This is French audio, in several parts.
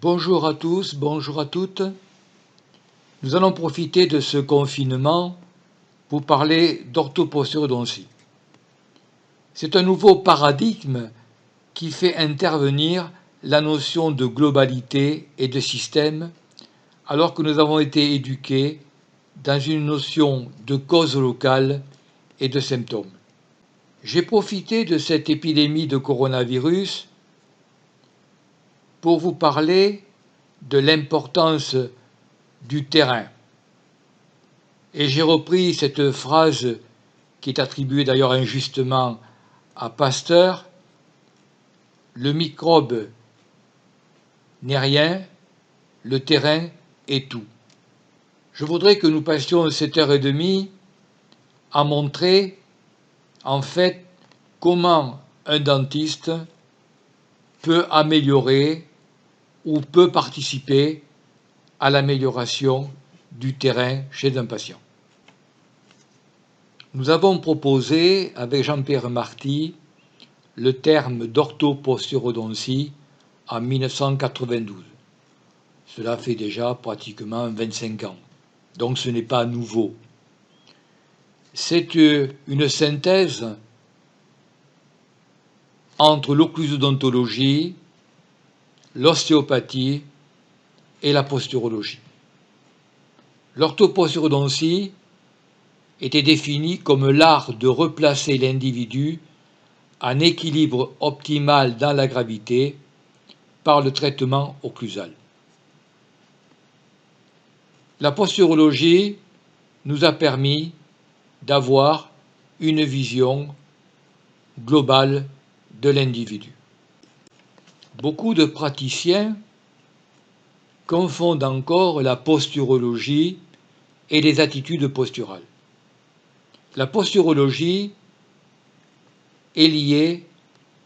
Bonjour à tous, bonjour à toutes. Nous allons profiter de ce confinement pour parler d'orthoposturodontie. C'est un nouveau paradigme qui fait intervenir la notion de globalité et de système, alors que nous avons été éduqués dans une notion de cause locale et de symptômes. J'ai profité de cette épidémie de coronavirus pour vous parler de l'importance du terrain. Et j'ai repris cette phrase qui est attribuée d'ailleurs injustement à Pasteur: le microbe n'est rien, le terrain est tout. Je voudrais que nous passions 7h30 à montrer en fait comment un dentiste peut améliorer ou peut participer à l'amélioration du terrain chez un patient. Nous avons proposé avec Jean-Pierre Marty le terme d'orthoposturodontie en 1992. Cela fait déjà pratiquement 25 ans, donc ce n'est pas nouveau. C'est une synthèse entre l'occlusodontologie, l'ostéopathie et la posturologie. L'orthoposturodontie était définie comme l'art de replacer l'individu en équilibre optimal dans la gravité par le traitement occlusal. La posturologie nous a permis d'avoir une vision globale de l'individu. Beaucoup de praticiens confondent encore la posturologie et les attitudes posturales. La posturologie est liée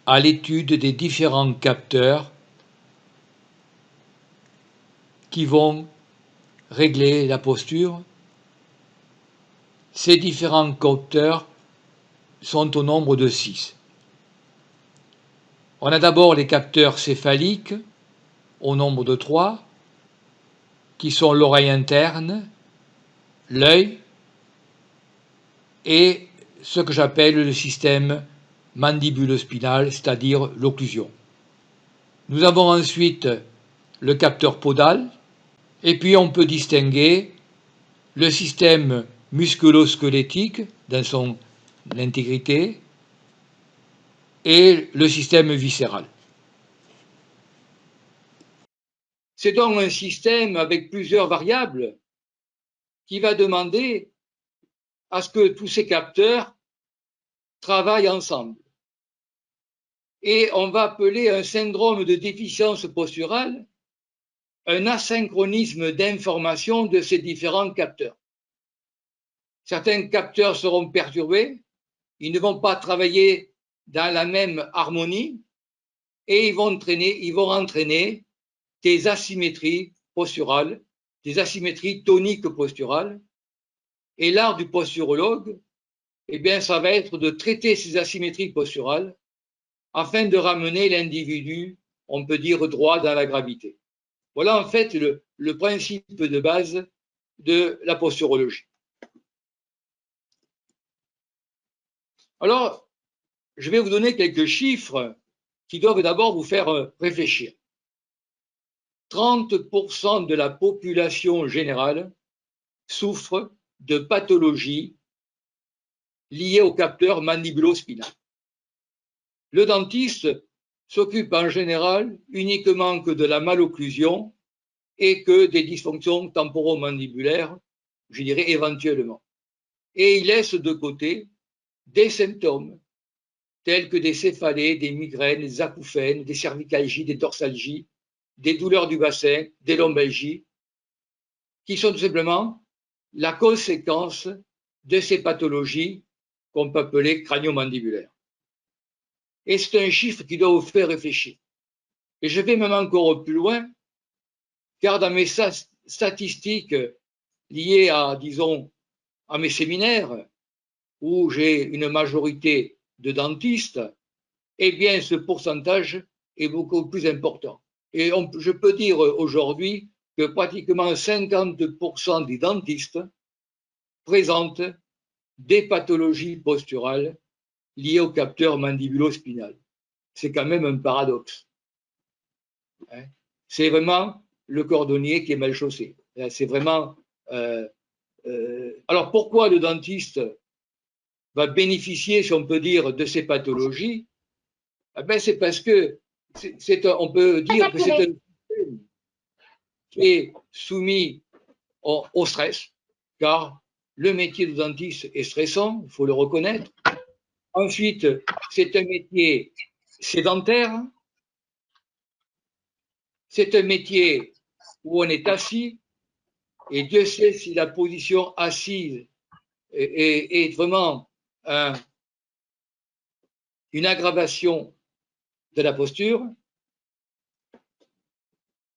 à l'étude des différents capteurs qui vont régler la posture. Ces différents capteurs sont au nombre de 6. On a d'abord les capteurs céphaliques, au nombre de 3, qui sont l'oreille interne, l'œil et ce que j'appelle le système mandibulo-spinal, c'est-à-dire l'occlusion. Nous avons ensuite le capteur podal, et puis on peut distinguer le système musculo-squelettique dans son intégrité et le système viscéral. C'est donc un système avec plusieurs variables qui va demander à ce que tous ces capteurs travaillent ensemble. Et on va appeler un syndrome de déficience posturale un asynchronisme d'information de ces différents capteurs. Certains capteurs seront perturbés, ils ne vont pas travailler dans la même harmonie et ils vont entraîner des asymétries posturales, des asymétries toniques posturales. Et l'art du posturologue, eh bien, ça va être de traiter ces asymétries posturales afin de ramener l'individu, on peut dire, droit dans la gravité. Voilà en fait le principe de base de la posturologie. Alors, je vais vous donner quelques chiffres qui doivent d'abord vous faire réfléchir. 30% de la population générale souffre de pathologies liées au capteur mandibulo-spinal. Le dentiste s'occupe en général uniquement que de la malocclusion et que des dysfonctions temporomandibulaires, je dirais éventuellement. Et il laisse de côté des symptômes tels que des céphalées, des migraines, des acouphènes, des cervicalgies, des dorsalgies, des douleurs du bassin, des lombalgies, qui sont tout simplement la conséquence de ces pathologies qu'on peut appeler crânio-mandibulaires. Et c'est un chiffre qui doit vous faire réfléchir. Et je vais même encore plus loin, car dans mes statistiques liées à, disons, à mes séminaires, où j'ai une majorité de dentistes, eh bien, ce pourcentage est beaucoup plus important. Et je peux dire aujourd'hui que pratiquement 50% des dentistes présentent des pathologies posturales liées au capteur mandibulo-spinal. C'est quand même un paradoxe. C'est vraiment le cordonnier qui est mal chaussé. C'est vraiment. Alors pourquoi le dentiste va bénéficier, si on peut dire, de ces pathologies? C'est parce que on peut dire que c'est un système qui est soumis au stress, car le métier de dentiste est stressant, il faut le reconnaître. Ensuite, c'est un métier sédentaire, c'est un métier où on est assis, et Dieu sait si la position assise est vraiment une aggravation de la posture.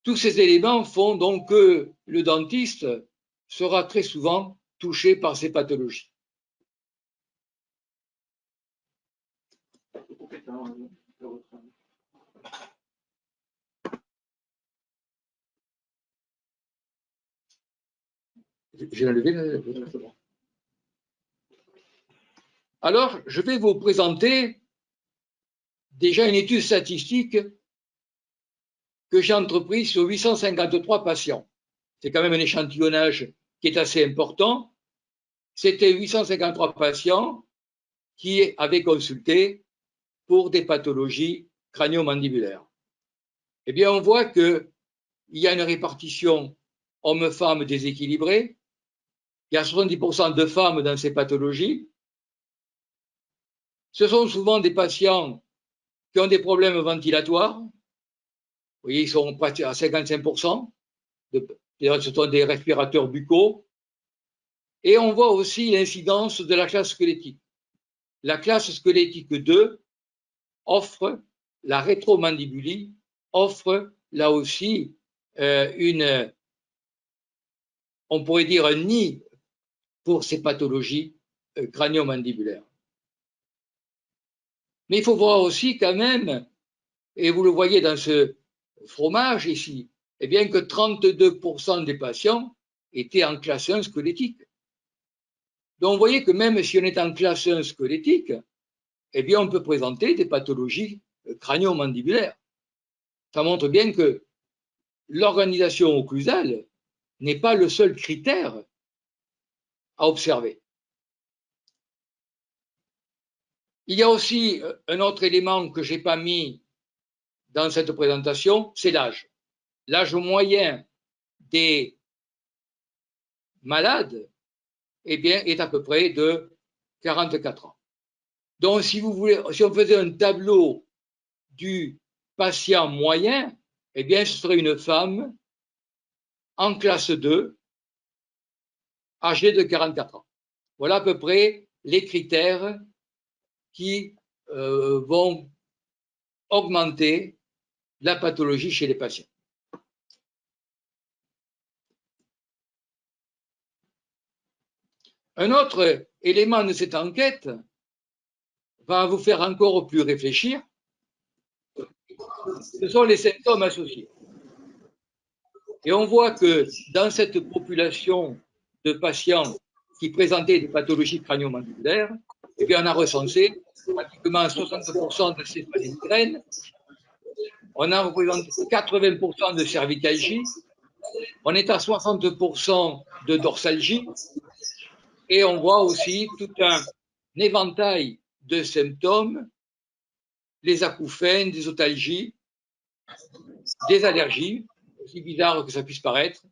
Tous ces éléments font donc que le dentiste sera très souvent touché par ces pathologies. J'ai enlevé le... Alors, je vais vous présenter déjà une étude statistique que j'ai entreprise sur 853 patients. C'est quand même un échantillonnage qui est assez important. C'était 853 patients qui avaient consulté pour des pathologies crânio-mandibulaires. Eh bien, on voit qu'il y a une répartition hommes-femmes déséquilibrée. Il y a 70% de femmes dans ces pathologies. Ce sont souvent des patients qui ont des problèmes ventilatoires. Vous voyez, ils sont presque à 55%. Ce sont des respirateurs buccaux. Et on voit aussi l'incidence de la classe squelettique. La classe squelettique 2 offre, la rétromandibulie offre là aussi on pourrait dire un nid pour ces pathologies crânio-mandibulaires. Mais il faut voir aussi quand même, et vous le voyez dans ce fromage ici, eh bien que 32% des patients étaient en classe 1 squelettique. Donc vous voyez que même si on est en classe 1 squelettique, eh bien on peut présenter des pathologies crânio-mandibulaires. Ça montre bien que l'organisation occlusale n'est pas le seul critère à observer. Il y a aussi un autre élément que je n'ai pas mis dans cette présentation, c'est l'âge. L'âge moyen des malades eh bien, est à peu près de 44 ans. Donc, si vous voulez, si on faisait un tableau du patient moyen, eh bien, ce serait une femme en classe 2, âgée de 44 ans. Voilà à peu près les critères qui vont augmenter la pathologie chez les patients. Un autre élément de cette enquête va vous faire encore plus réfléchir. Ce sont les symptômes associés. Et on voit que dans cette population de patients qui présentaient des pathologies crânio-mandibulaires, eh bien, on a recensé pratiquement 60% de céphalées migraines, on a représenté 80% de cervicalgie, on est à 60% de dorsalgie, et on voit aussi tout un éventail de symptômes, les acouphènes, des otalgies, des allergies, aussi bizarre que ça puisse paraître,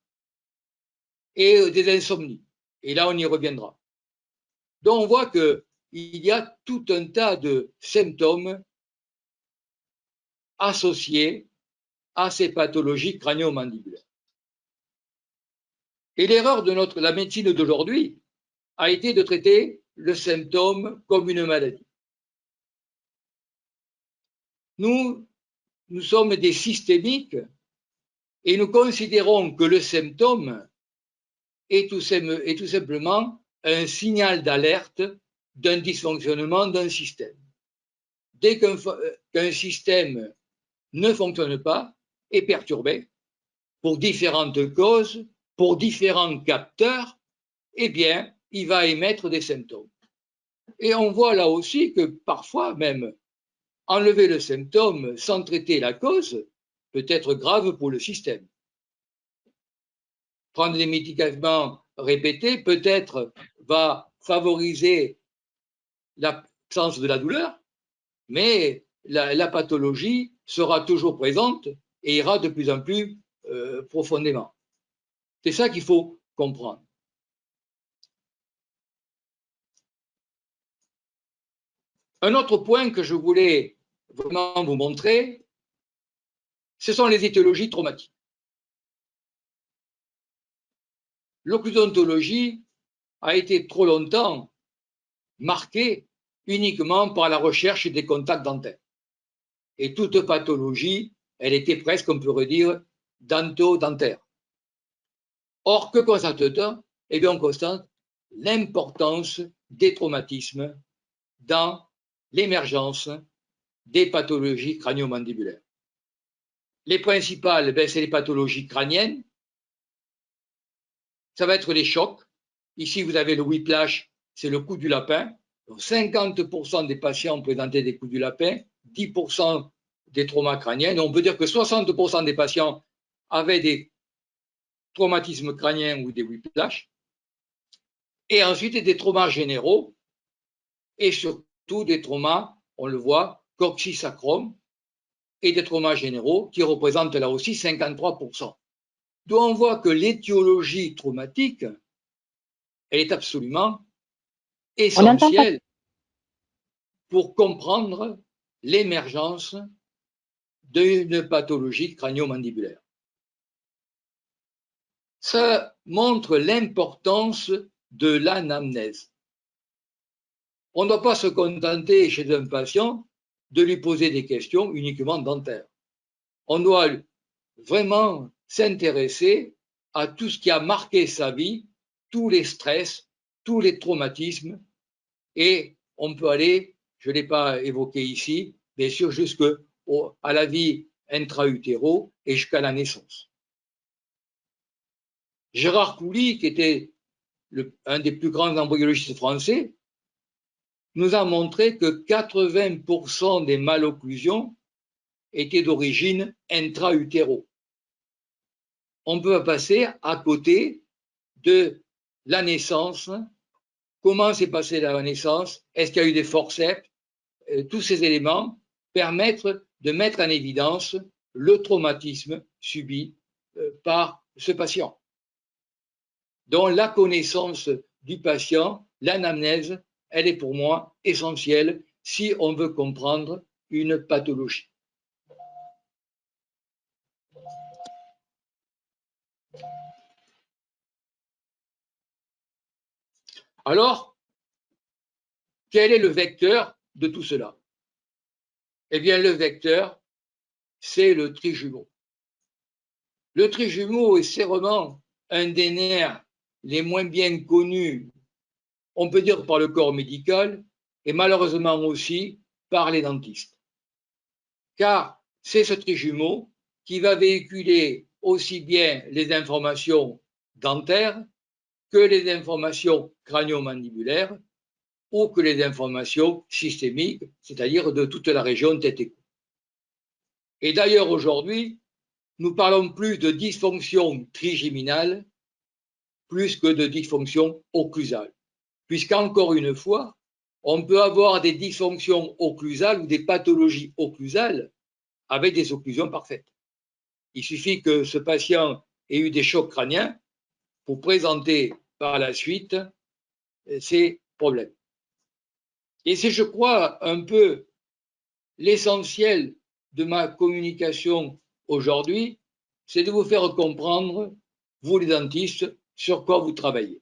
et des insomnies. Et là, on y reviendra. Donc, on voit qu'il y a tout un tas de symptômes associés à ces pathologies crânio-mandibulaires. Et l'erreur de la médecine d'aujourd'hui a été de traiter le symptôme comme une maladie. Nous sommes des systémiques et nous considérons que le symptôme est tout simplement un signal d'alerte d'un dysfonctionnement d'un système. Dès qu'un système ne fonctionne pas, est perturbé pour différentes causes, pour différents capteurs, eh bien, il va émettre des symptômes. Et on voit là aussi que parfois même, enlever le symptôme sans traiter la cause peut être grave pour le système. Prendre des médicaments répétés peut-être va favoriser l'absence de la douleur, mais la pathologie sera toujours présente et ira de plus en plus profondément. C'est ça qu'il faut comprendre. Un autre point que je voulais vraiment vous montrer, ce sont les étiologies traumatiques. L'occludontologie a été trop longtemps marquée uniquement par la recherche des contacts dentaires. Et toute pathologie, elle était presque, on pourrait dire, dento-dentaire. Or, que constate-t-on? Eh bien, on constate l'importance des traumatismes dans l'émergence des pathologies crânio-mandibulaires. Les principales, c'est les pathologies crâniennes. Ça va être les chocs. Ici, vous avez le whiplash, c'est le coup du lapin. Donc, 50% des patients présentaient des coups du lapin, 10% des traumas crâniens. On peut dire que 60% des patients avaient des traumatismes crâniens ou des whiplash. Et ensuite, des traumas généraux et surtout des traumas, on le voit, coxisacrum et des traumas généraux qui représentent là aussi 53%. Donc, on voit que l'étiologie traumatique, elle est absolument essentielle pour comprendre l'émergence d'une pathologie crânio-mandibulaire. Ça montre l'importance de l'anamnèse. On ne doit pas se contenter chez un patient de lui poser des questions uniquement dentaires. On doit vraiment s'intéresser à tout ce qui a marqué sa vie, tous les stress, tous les traumatismes, et on peut aller, je ne l'ai pas évoqué ici, bien sûr jusqu'à la vie intra-utéro et jusqu'à la naissance. Gérard Couly, qui était un des plus grands embryologistes français, nous a montré que 80% des malocclusions étaient d'origine intra-utéro. On peut passer à côté de la naissance. Comment s'est passée la naissance? Est-ce qu'il y a eu des forceps? Tous ces éléments permettent de mettre en évidence le traumatisme subi par ce patient. Donc la connaissance du patient, l'anamnèse, elle est pour moi essentielle si on veut comprendre une pathologie. Alors, quel est le vecteur de tout cela? Eh bien, le vecteur, c'est le trijumeau. Le trijumeau, c'est vraiment un des nerfs les moins bien connus, on peut dire par le corps médical, et malheureusement aussi par les dentistes. Car c'est ce trijumeau qui va véhiculer aussi bien les informations dentaires que les informations crânio-mandibulaires ou que les informations systémiques, c'est-à-dire de toute la région tête et cou. Et d'ailleurs, aujourd'hui, nous parlons plus de dysfonction trigéminale plus que de dysfonction occlusale. Puisqu'encore une fois, on peut avoir des dysfonctions occlusales ou des pathologies occlusales avec des occlusions parfaites. Il suffit que ce patient ait eu des chocs crâniens pour présenter par la suite ces problèmes. Et c'est, je crois, un peu l'essentiel de ma communication aujourd'hui, c'est de vous faire comprendre, vous les dentistes, sur quoi vous travaillez.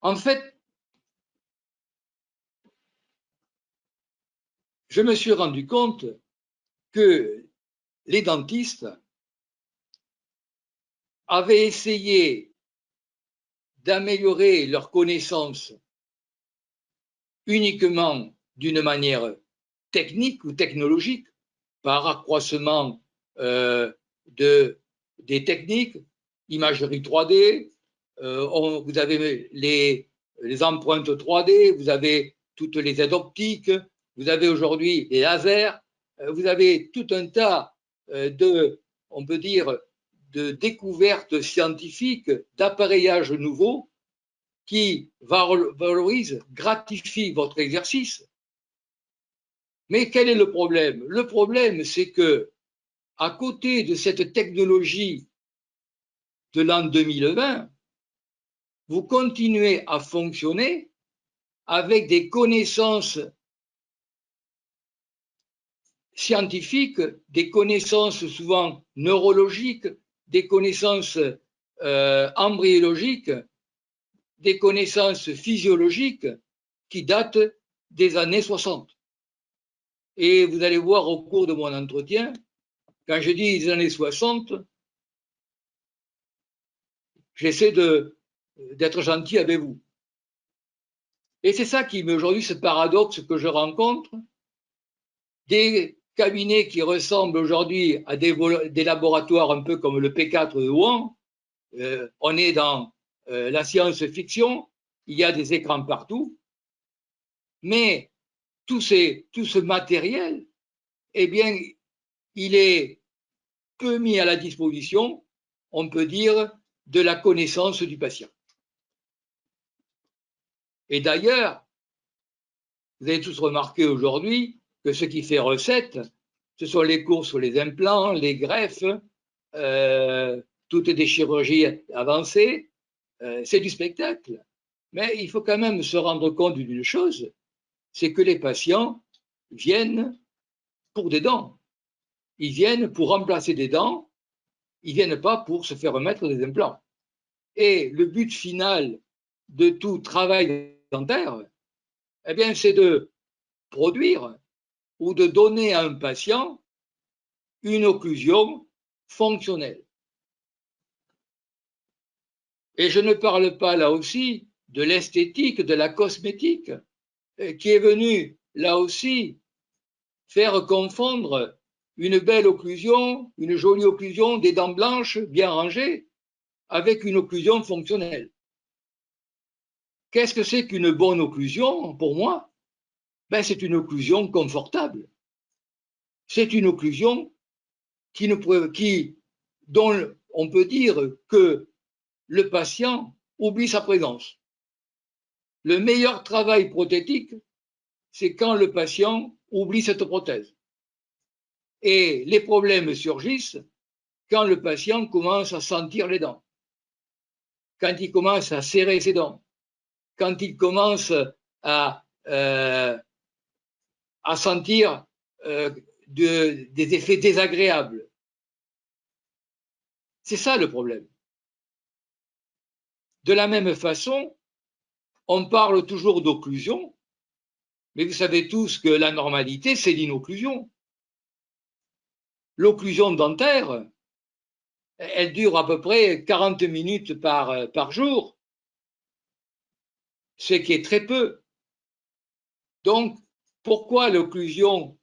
En fait, je me suis rendu compte que les dentistes avaient essayé d'améliorer leurs connaissances uniquement d'une manière technique ou technologique, par accroissement des techniques, imagerie 3D, vous avez les empreintes 3D, vous avez toutes les aides optiques, vous avez aujourd'hui les lasers, vous avez tout un tas on peut dire, de découvertes scientifiques, d'appareillages nouveaux qui valorisent, gratifient votre exercice. Mais quel est le problème? Le problème, c'est que à côté de cette technologie de l'an 2020, vous continuez à fonctionner avec des connaissances scientifiques, des connaissances souvent neurologiques, des connaissances embryologiques, des connaissances physiologiques qui datent des années 60. Et vous allez voir au cours de mon entretien, quand je dis les années 60, j'essaie d'être gentil avec vous. Et c'est ça qui met aujourd'hui ce paradoxe que je rencontre, des cabinets qui ressemblent aujourd'hui à des laboratoires un peu comme le P4 de Wuhan. On est dans la science-fiction, il y a des écrans partout, mais tout ce matériel, eh bien, il est peu mis à la disposition, on peut dire, de la connaissance du patient. Et d'ailleurs, vous avez tous remarqué aujourd'hui que ce qui fait recette, ce sont les cours sur les implants, les greffes, toutes des chirurgies avancées, c'est du spectacle. Mais il faut quand même se rendre compte d'une chose, c'est que les patients viennent pour des dents. Ils viennent pour remplacer des dents, ils viennent pas pour se faire remettre des implants. Et le but final de tout travail dentaire, eh bien, c'est de produire ou de donner à un patient une occlusion fonctionnelle. Et je ne parle pas là aussi de l'esthétique, de la cosmétique, qui est venue là aussi faire confondre une belle occlusion, une jolie occlusion, des dents blanches bien rangées, avec une occlusion fonctionnelle. Qu'est-ce que c'est qu'une bonne occlusion pour moi? Ben, c'est une occlusion confortable. C'est une occlusion dont on peut dire que le patient oublie sa présence. Le meilleur travail prothétique, c'est quand le patient oublie cette prothèse. Et les problèmes surgissent quand le patient commence à sentir les dents, quand il commence à serrer ses dents, quand il commence à sentir des effets désagréables. C'est ça le problème. De la même façon, on parle toujours d'occlusion, mais vous savez tous que la normalité, c'est l'inocclusion. L'occlusion dentaire, elle dure à peu près 40 minutes par jour, ce qui est très peu. Donc, pourquoi l'occlusion,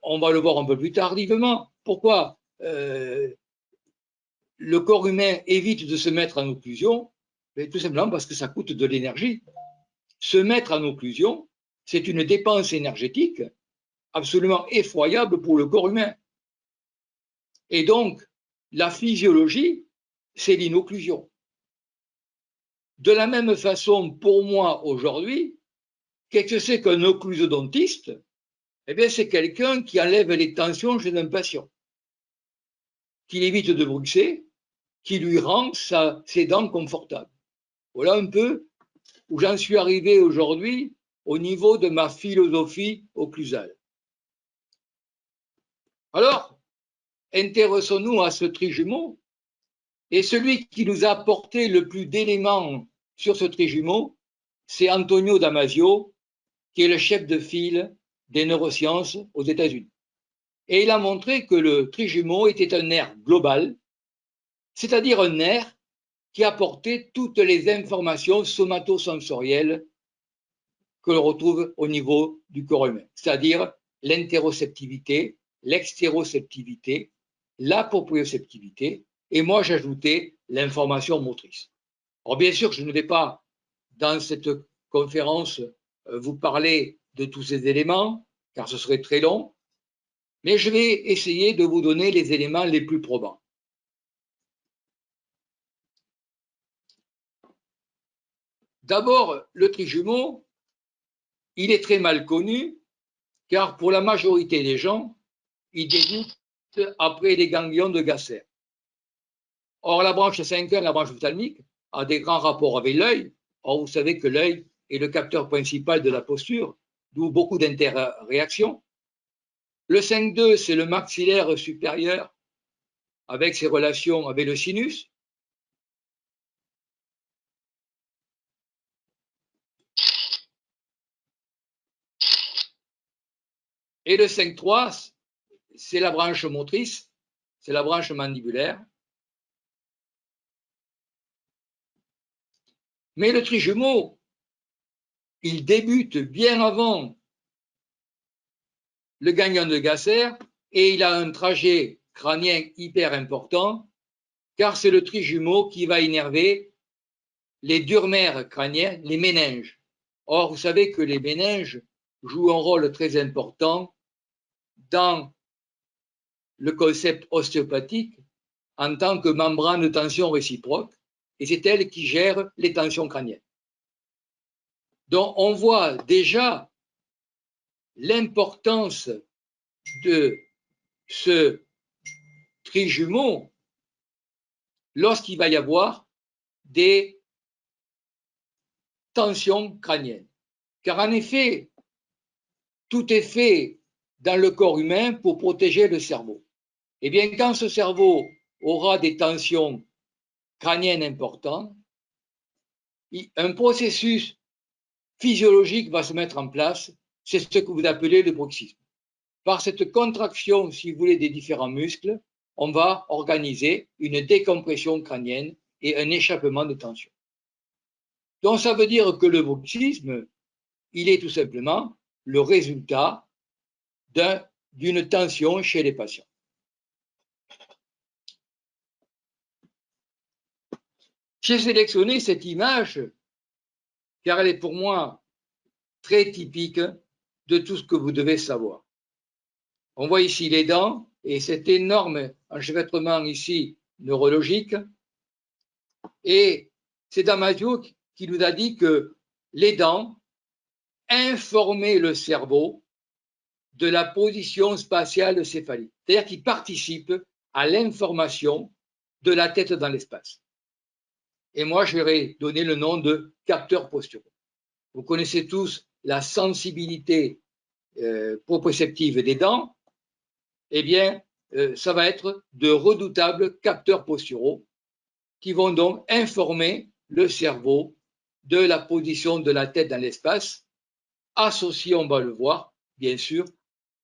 on va le voir un peu plus tardivement, pourquoi le corps humain évite de se mettre en occlusion? Mais tout simplement parce que ça coûte de l'énergie. Se mettre en occlusion, c'est une dépense énergétique absolument effroyable pour le corps humain. Et donc, la physiologie, c'est l'inocclusion. De la même façon, pour moi, aujourd'hui, qu'est-ce que c'est qu'un occlusodontiste? Eh bien, c'est quelqu'un qui enlève les tensions chez un patient, qui évite de bruxer, qui lui rend ses dents confortables. Voilà un peu où j'en suis arrivé aujourd'hui au niveau de ma philosophie occlusale. Alors, intéressons-nous à ce trijumeau, et celui qui nous a apporté le plus d'éléments sur ce trijumeau, c'est Antonio Damasio, qui est le chef de file des neurosciences aux États-Unis. Et il a montré que le trijumeau était un nerf global, c'est-à-dire un nerf qui apportait toutes les informations somatosensorielles que l'on retrouve au niveau du corps humain, c'est-à-dire l'interoceptivité, l'extéroceptivité, la proprioceptivité, et moi j'ajoutais l'information motrice. Alors bien sûr, je ne vais pas, dans cette conférence, vous parler de tous ces éléments, car ce serait très long, mais je vais essayer de vous donner les éléments les plus probants. D'abord, le trijumeau, il est très mal connu, car pour la majorité des gens, il débute après les ganglions de Gasser. Or, la branche 5.1, la branche ophtalmique, a des grands rapports avec l'œil. Or, vous savez que l'œil est le capteur principal de la posture, d'où beaucoup d'interréactions. Le 5.2, c'est le maxillaire supérieur avec ses relations avec le sinus. Et le 5.3, c'est la branche motrice, c'est la branche mandibulaire. Mais le trijumeau, il débute bien avant le ganglion de Gasser et il a un trajet crânien hyper important car c'est le trijumeau qui va innerver les durmères crâniens, les méninges. Or, vous savez que les méninges jouent un rôle très important dans le concept ostéopathique en tant que membrane de tension réciproque et c'est elle qui gère les tensions crâniennes. Donc, on voit déjà l'importance de ce trijumeau lorsqu'il va y avoir des tensions crâniennes. Car en effet, tout est fait dans le corps humain pour protéger le cerveau. Et bien, quand ce cerveau aura des tensions crâniennes importantes, un processus physiologique va se mettre en place, c'est ce que vous appelez le bruxisme. Par cette contraction, si vous voulez, des différents muscles, on va organiser une décompression crânienne et un échappement de tension. Donc, ça veut dire que le bruxisme, il est tout simplement le résultat d'une tension chez les patients. J'ai sélectionné cette image car elle est pour moi très typique de tout ce que vous devez savoir. On voit ici les dents et cet énorme enchevêtrement ici neurologique. Et c'est Damasio qui nous a dit que les dents informaient le cerveau de la position spatiale céphalique, c'est-à-dire qu'ils participent à l'information de la tête dans l'espace. Et moi, je leur ai donné le nom de capteur posturaux. Vous connaissez tous la sensibilité proprioceptive des dents. Eh bien, ça va être de redoutables capteurs posturaux qui vont donc informer le cerveau de la position de la tête dans l'espace, associés, on va le voir, bien sûr,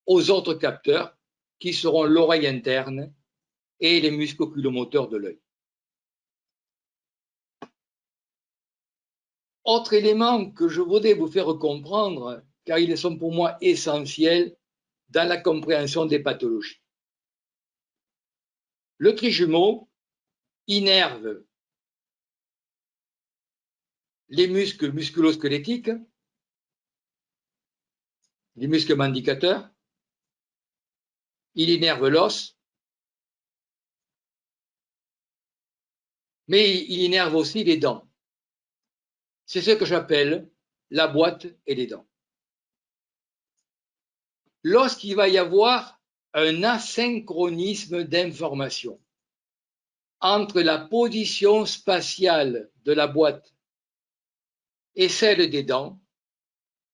aux autres capteurs qui seront l'oreille interne et les muscles oculomoteurs de l'œil. Autre élément que je voudrais vous faire comprendre, car ils sont pour moi essentiels dans la compréhension des pathologies. Le trijumeau innerve les muscles musculo-squelettiques, les muscles mandicateurs, il innerve l'os, mais il innerve aussi les dents. C'est ce que j'appelle la boîte et les dents. Lorsqu'il va y avoir un asynchronisme d'information entre la position spatiale de la boîte et celle des dents,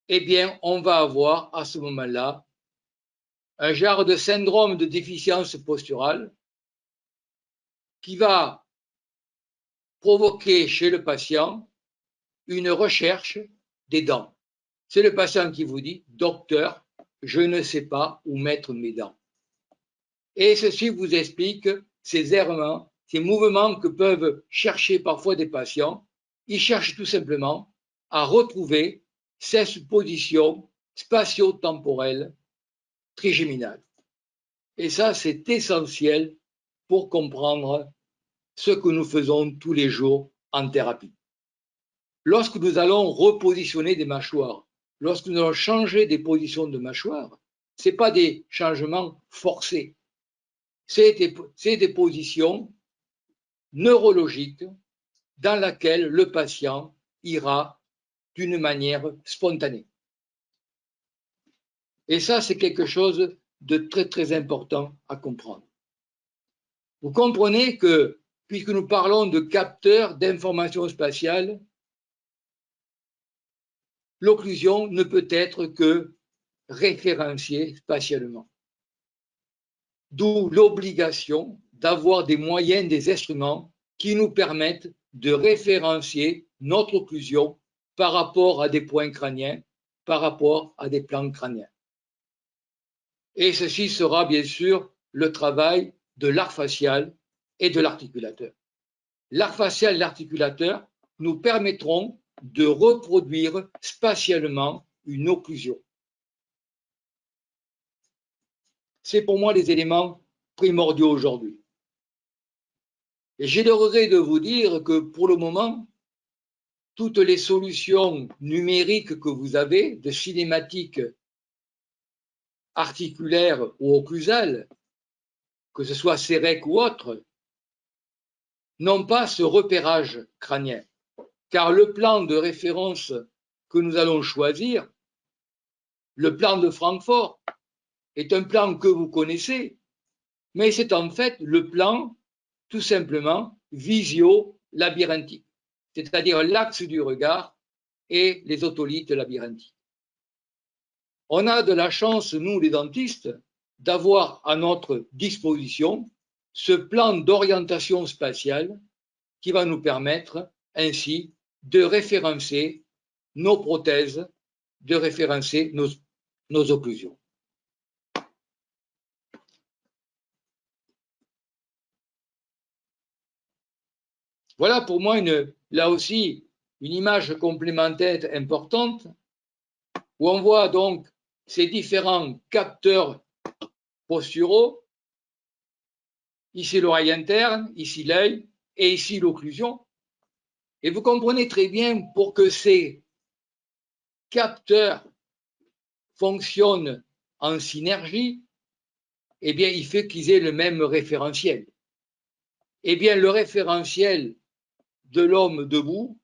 eh bien, on va avoir à ce moment-là un genre de syndrome de déficience posturale qui va provoquer chez le patient une recherche des dents. C'est le patient qui vous dit « Docteur, je ne sais pas où mettre mes dents ». Et ceci vous explique ces errements, ces mouvements que peuvent chercher parfois des patients. Ils cherchent tout simplement à retrouver cette position spatio-temporelle trigéminale. Et ça, c'est essentiel pour comprendre ce que nous faisons tous les jours en thérapie. Lorsque nous allons repositionner des mâchoires, lorsque nous allons changer des positions de mâchoire, ce n'est pas des changements forcés, c'est des positions neurologiques dans lesquelles le patient ira d'une manière spontanée. Et ça, c'est quelque chose de très, très important à comprendre. Vous comprenez que, puisque nous parlons de capteurs d'information spatiale, l'occlusion ne peut être que référenciée spatialement. D'où l'obligation d'avoir des moyens, des instruments qui nous permettent de référencier notre occlusion par rapport à des points crâniens, par rapport à des plans crâniens. Et ceci sera bien sûr le travail de l'arc facial et de l'articulateur. L'arc facial et l'articulateur nous permettront de reproduire spatialement une occlusion. C'est pour moi les éléments primordiaux aujourd'hui. Et j'ai le regret de vous dire que pour le moment, toutes les solutions numériques que vous avez de cinématique articulaire ou occlusale, que ce soit CEREC ou autre, n'ont pas ce repérage crânien. Car le plan de référence que nous allons choisir, le plan de Francfort, est un plan que vous connaissez, mais c'est en fait le plan tout simplement visio-labyrinthique, c'est-à-dire l'axe du regard et les otolithes labyrinthiques. On a de la chance, nous les dentistes, d'avoir à notre disposition ce plan d'orientation spatiale qui va nous permettre ainsi de référencer nos prothèses, de référencer nos occlusions. Voilà pour moi là aussi une image complémentaire importante où on voit donc ces différents capteurs posturaux, ici l'oreille interne, ici l'œil et ici l'occlusion. Et vous comprenez très bien, pour que ces capteurs fonctionnent en synergie, eh bien, il faut qu'ils aient le même référentiel. Eh bien, le référentiel de l'homme debout,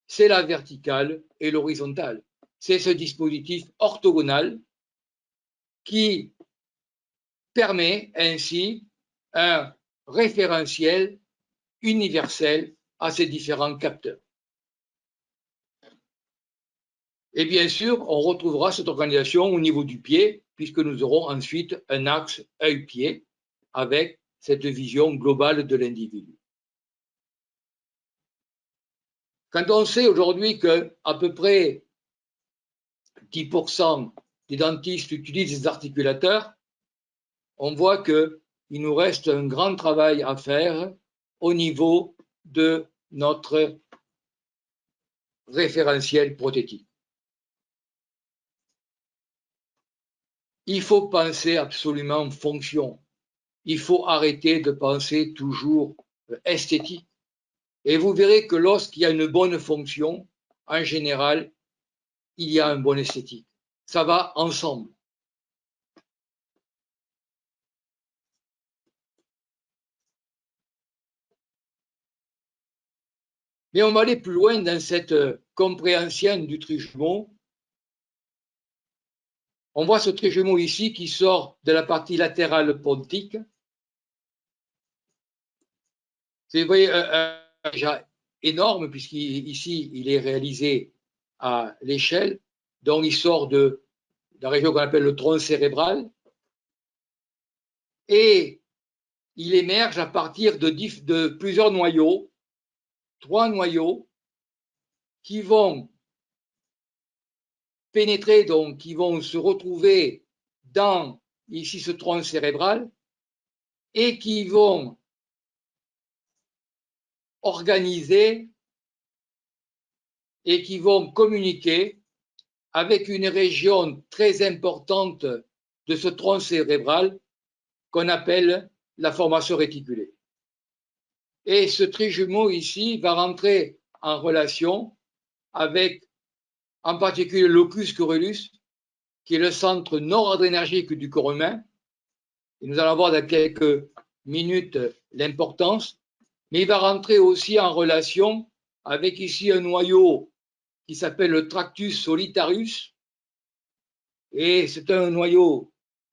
c'est la verticale et l'horizontale. C'est ce dispositif orthogonal qui permet ainsi un référentiel universel à ces différents capteurs. Et bien sûr, on retrouvera cette organisation au niveau du pied, puisque nous aurons ensuite un axe œil-pied avec cette vision globale de l'individu. Quand on sait aujourd'hui qu'à peu près 10% des dentistes utilisent des articulateurs, on voit qu'il nous reste un grand travail à faire au niveau de notre référentiel prothétique. Il faut penser absolument fonction. Il faut arrêter de penser toujours esthétique. Et vous verrez que lorsqu'il y a une bonne fonction, en général, il y a un bon esthétique. Ça va ensemble. Mais on va aller plus loin dans cette compréhension du trijumeau. On voit ce trijumeau ici qui sort de la partie latérale pontique. Vous voyez, déjà énorme, puisqu'ici, il est réalisé à l'échelle. Donc, il sort de la région qu'on appelle le tronc cérébral. Et il émerge à partir de plusieurs noyaux, 3 noyaux, qui vont pénétrer, donc qui vont se retrouver dans ici ce tronc cérébral et qui vont organiser et qui vont communiquer avec une région très importante de ce tronc cérébral qu'on appelle la formation réticulée. Et ce trijumeau ici va rentrer en relation avec, en particulier, le locus coeruleus, qui est le centre noradrénergique du corps humain. Et nous allons voir dans quelques minutes l'importance, mais il va rentrer aussi en relation avec ici un noyau qui s'appelle le tractus solitarius, et c'est un noyau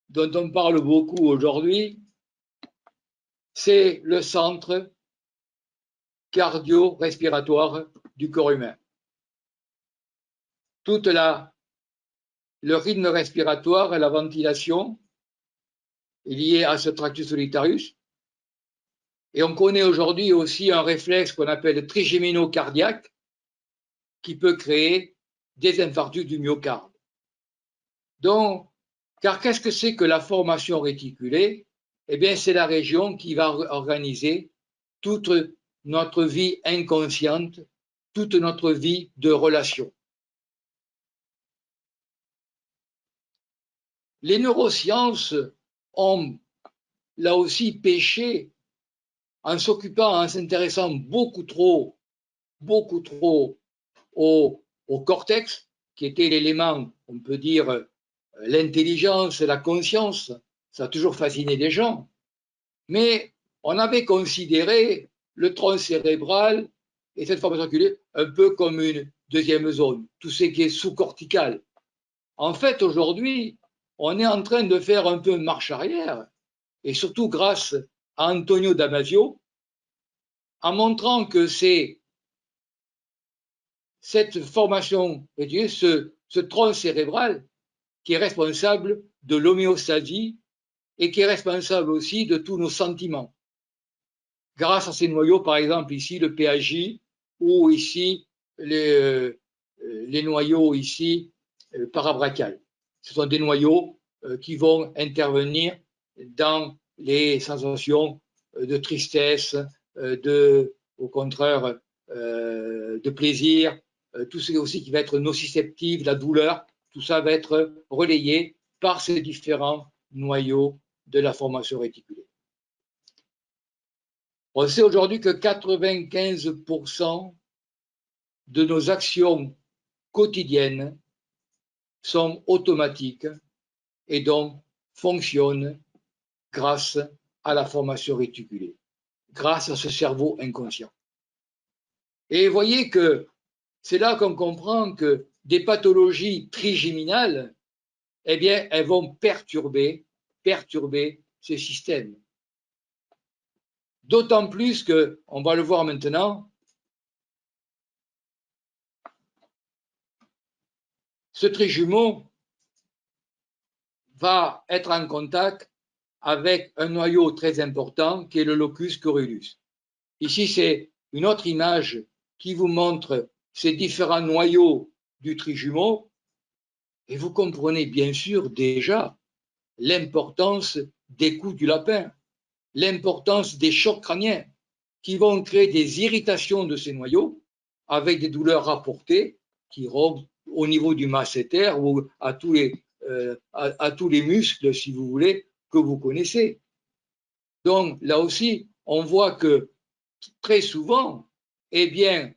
dont on parle beaucoup aujourd'hui. C'est le centre cardio-respiratoire du corps humain. Le rythme respiratoire et la ventilation est lié à ce tractus solitarius. Et on connaît aujourd'hui aussi un réflexe qu'on appelle trigémino-cardiaque qui peut créer des infarctus du myocarde. Donc, car qu'est-ce que c'est que la formation réticulée? Eh bien, c'est la région qui va organiser toute notre vie inconsciente, toute notre vie de relation. Les neurosciences ont là aussi péché en s'occupant, en s'intéressant beaucoup trop au cortex, qui était l'élément, on peut dire, l'intelligence et la conscience. Ça a toujours fasciné les gens. Mais on avait considéré le tronc cérébral et cette formation réticulée un peu comme une deuxième zone, tout ce qui est sous-cortical. En fait, aujourd'hui, on est en train de faire un peu marche arrière, et surtout grâce à Antonio Damasio, en montrant que c'est cette formation réticulée, ce tronc cérébral, qui est responsable de l'homéostasie et qui est responsable aussi de tous nos sentiments. Grâce à ces noyaux, par exemple ici le PAJ ou ici les noyaux ici parabrachiales. Ce sont des noyaux qui vont intervenir dans les sensations de tristesse, au contraire de plaisir, tout ce aussi qui va être nociceptif, la douleur, tout ça va être relayé par ces différents noyaux de la formation réticulée. On sait aujourd'hui que 95% de nos actions quotidiennes sont automatiques et donc fonctionnent grâce à la formation réticulée, grâce à ce cerveau inconscient. Et vous voyez que c'est là qu'on comprend que des pathologies trigéminales, eh bien, elles vont perturber ces systèmes. D'autant plus que, on va le voir maintenant, ce trijumeau va être en contact avec un noyau très important qui est le locus coeruleus. Ici, c'est une autre image qui vous montre ces différents noyaux du trijumeau et vous comprenez bien sûr déjà l'importance des coups du lapin, l'importance des chocs crâniens qui vont créer des irritations de ces noyaux avec des douleurs rapportées qui iront au niveau du masséter ou à tous les muscles, si vous voulez, que vous connaissez. Donc là aussi, on voit que très souvent, eh bien,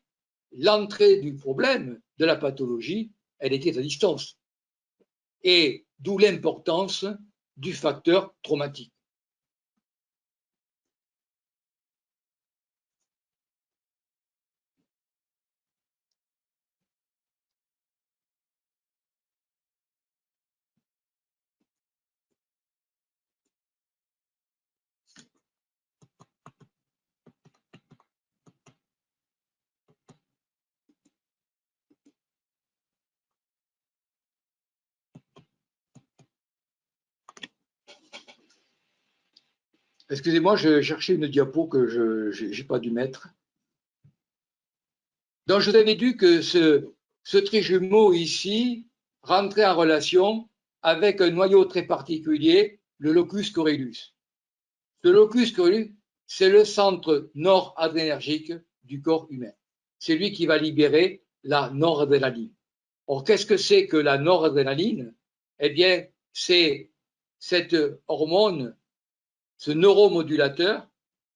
l'entrée du problème, de la pathologie, elle était à distance. Et d'où l'importance du facteur traumatique. Excusez-moi, je cherchais une diapo que je n'ai pas dû mettre. Donc, je vous avais dit que ce trijumeau ici rentrait en relation avec un noyau très particulier, le locus coeruleus. Ce locus coeruleus, c'est le centre noradrénergique du corps humain. C'est lui qui va libérer la noradrénaline. Or, qu'est-ce que c'est que la noradrénaline? Eh bien, c'est cette hormone, ce neuromodulateur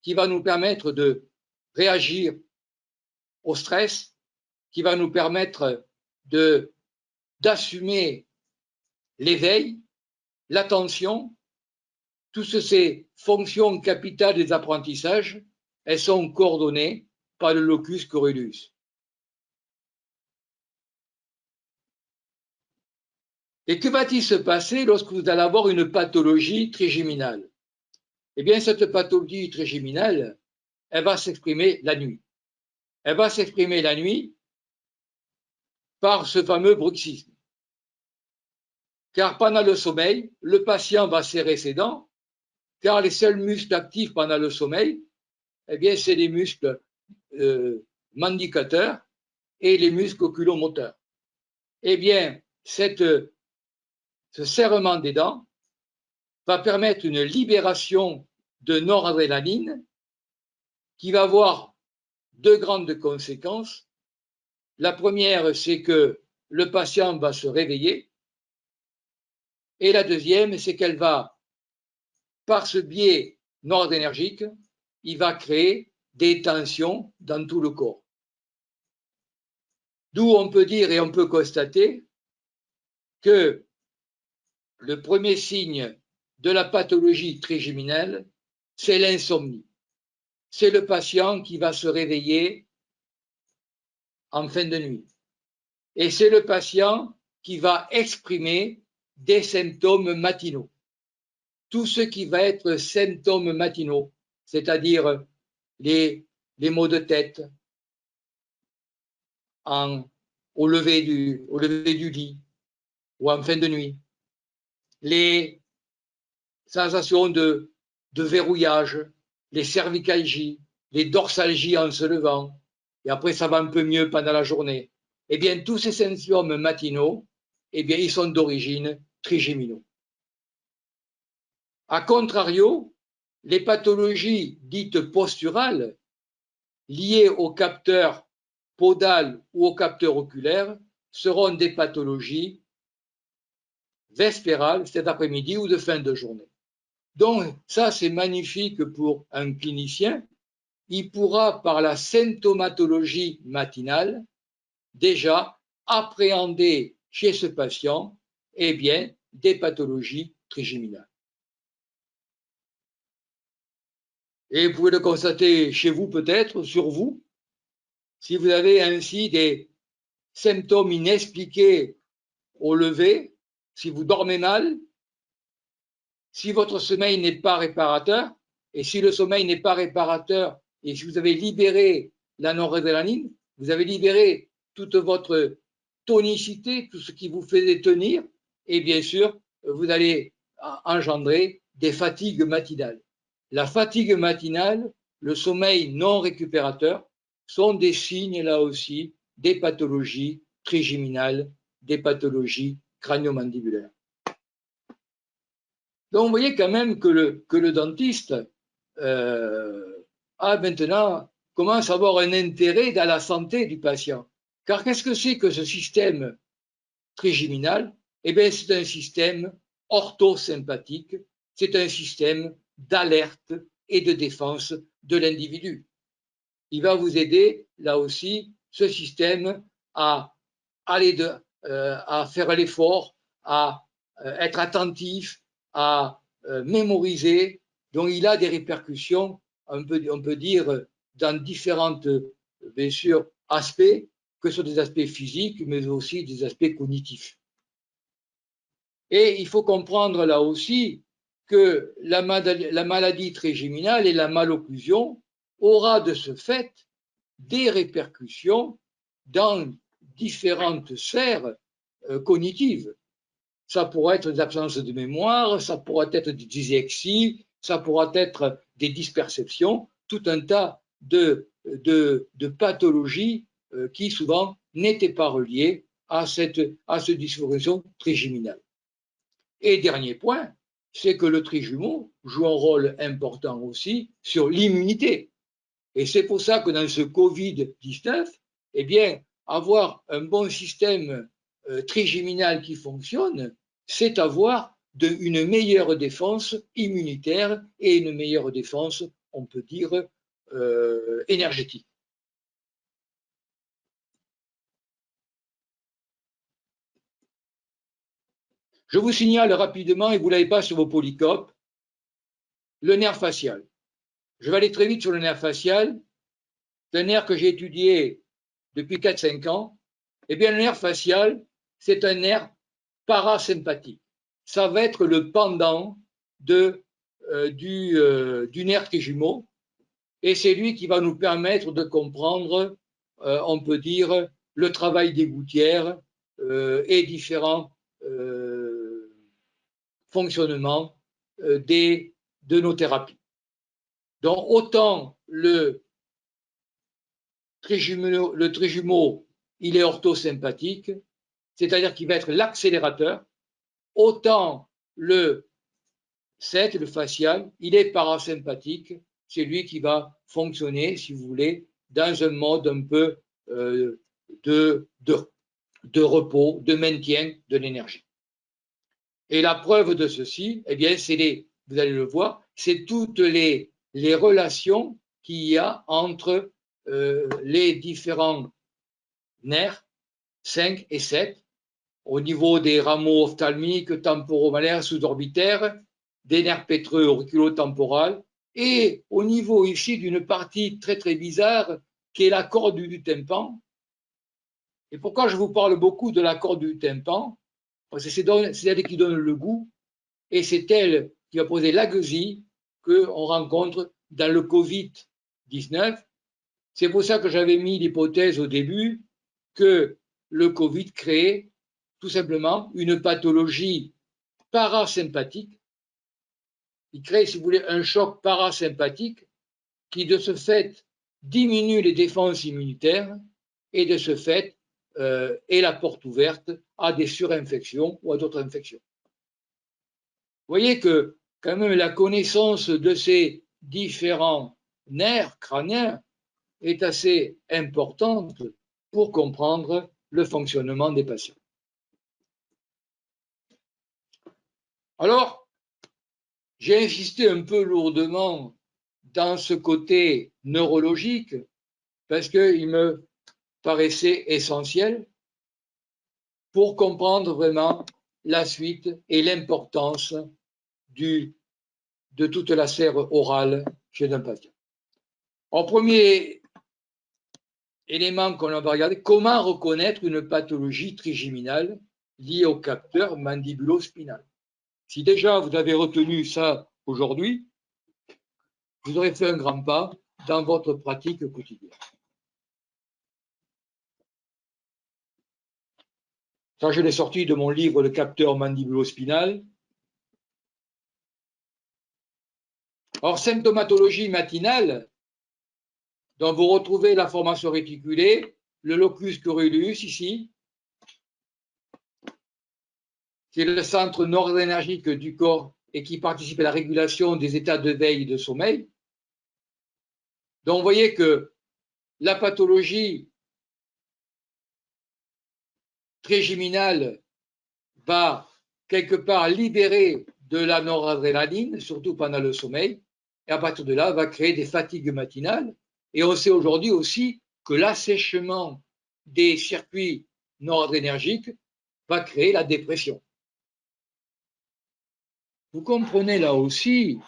qui va nous permettre de réagir au stress, qui va nous permettre d'assumer l'éveil, l'attention. Toutes ces fonctions capitales des apprentissages, elles sont coordonnées par le locus coeruleus. Et que va-t-il se passer lorsque vous allez avoir une pathologie trigéminale? Eh bien, cette pathologie trigéminale, elle va s'exprimer la nuit. Elle va s'exprimer la nuit par ce fameux bruxisme. Car pendant le sommeil, le patient va serrer ses dents, car les seuls muscles actifs pendant le sommeil, eh bien, c'est les muscles mandicateurs et les muscles oculomoteurs. Eh bien, ce serrement des dents va permettre une libération de noradrénaline qui va avoir deux grandes conséquences. La première, c'est que le patient va se réveiller. Et la deuxième, c'est qu'elle va, par ce biais noradrénergique, il va créer des tensions dans tout le corps. D'où on peut dire et on peut constater que le premier signe de la pathologie trigéminale, c'est l'insomnie. C'est le patient qui va se réveiller en fin de nuit. Et c'est le patient qui va exprimer des symptômes matinaux. Tout ce qui va être symptômes matinaux, c'est-à-dire les maux de tête au lever du lit ou en fin de nuit, les sensations de verrouillage, les cervicalgies, les dorsalgies en se levant, et après ça va un peu mieux pendant la journée. Eh bien, tous ces symptômes matinaux, eh bien, ils sont d'origine trigéminaux. A contrario, les pathologies dites posturales, liées au capteur podal ou au capteur oculaire, seront des pathologies vespérales, cet après-midi ou de fin de journée. Donc, ça, c'est magnifique pour un clinicien. Il pourra, par la symptomatologie matinale, déjà appréhender chez ce patient, eh bien, des pathologies trigéminales. Et vous pouvez le constater chez vous peut-être, sur vous, si vous avez ainsi des symptômes inexpliqués au lever, si vous dormez mal, si votre sommeil n'est pas réparateur, et si le sommeil n'est pas réparateur, et si vous avez libéré la noradrénaline, vous avez libéré toute votre tonicité, tout ce qui vous faisait tenir, et bien sûr, vous allez engendrer des fatigues matinales. La fatigue matinale, le sommeil non récupérateur sont des signes, là aussi, des pathologies trigéminales, des pathologies crânio-mandibulaires. Donc, vous voyez quand même que le dentiste a maintenant commence à avoir un intérêt dans la santé du patient. Car qu'est-ce que c'est que ce système trigéminal? Eh bien, c'est un système orthosympathique, c'est un système d'alerte et de défense de l'individu. Il va vous aider, là aussi, ce système à faire l'effort, à être attentif, à mémoriser. Donc, il a des répercussions, on peut dire, dans différents, bien sûr, aspects, que ce soit des aspects physiques, mais aussi des aspects cognitifs. Et il faut comprendre là aussi que la maladie trigéminale et la malocclusion aura de ce fait des répercussions dans différentes sphères cognitives. Ça pourrait être des absences de mémoire, ça pourrait être des dyslexies, ça pourrait être des dysperceptions, tout un tas de pathologies qui souvent n'étaient pas reliées à cette dysfonction trigéminale. Et dernier point, c'est que le trijumeau joue un rôle important aussi sur l'immunité. Et c'est pour ça que dans ce Covid-19, eh bien, avoir un bon système trigeminale qui fonctionne, c'est avoir une meilleure défense immunitaire et une meilleure défense, on peut dire, énergétique. Je vous signale rapidement, et vous ne l'avez pas sur vos polycopes, le nerf facial. Je vais aller très vite sur le nerf facial. C'est un nerf que j'ai étudié depuis 4-5 ans. Eh bien, le nerf facial, c'est un nerf parasympathique. Ça va être le pendant du nerf trijumeau, et c'est lui qui va nous permettre de comprendre, on peut dire, le travail des gouttières et différents fonctionnements de nos thérapies. Donc, autant le trijumeau, il est orthosympathique, c'est-à-dire qu'il va être l'accélérateur, autant le 7, le facial, il est parasympathique, c'est lui qui va fonctionner, si vous voulez, dans un mode un peu de repos, de maintien de l'énergie. Et la preuve de ceci, eh bien, vous allez le voir, c'est toutes les relations qu'il y a entre les différents nerfs 5 et 7 au niveau des rameaux ophtalmiques, temporomalaires, sous-orbitaires, des nerfs pétreux auriculo-temporales, et au niveau ici d'une partie très très bizarre qui est la corde du tympan. Et pourquoi je vous parle beaucoup de la corde du tympan? Parce que c'est elle qui donne le goût, et c'est elle qui va poser la gueusie qu'on rencontre dans le Covid-19. C'est pour ça que j'avais mis l'hypothèse au début que le Covid créait tout simplement une pathologie parasympathique. Il crée, si vous voulez, un choc parasympathique qui, de ce fait, diminue les défenses immunitaires et, de ce fait, est la porte ouverte à des surinfections ou à d'autres infections. Vous voyez que, quand même, la connaissance de ces différents nerfs crâniens est assez importante pour comprendre le fonctionnement des patients. Alors, j'ai insisté un peu lourdement dans ce côté neurologique parce qu'il me paraissait essentiel pour comprendre vraiment la suite et l'importance de toute la serre orale chez un patient. En premier élément qu'on va regarder, comment reconnaître une pathologie trigeminale liée au capteur mandibulo-spinal. Si déjà vous avez retenu ça aujourd'hui, vous aurez fait un grand pas dans votre pratique quotidienne. Ça, je l'ai sorti de mon livre Le capteur mandibulo-spinal. Alors, symptomatologie matinale, dont vous retrouvez la formation réticulée, le locus coeruleus ici, c'est le centre noradrénergique du corps et qui participe à la régulation des états de veille et de sommeil. Donc, vous voyez que la pathologie trigeminale va quelque part libérer de la noradrénaline, surtout pendant le sommeil, et à partir de là, va créer des fatigues matinales. Et on sait aujourd'hui aussi que l'assèchement des circuits noradrénergiques va créer la dépression. Vous comprenez là aussi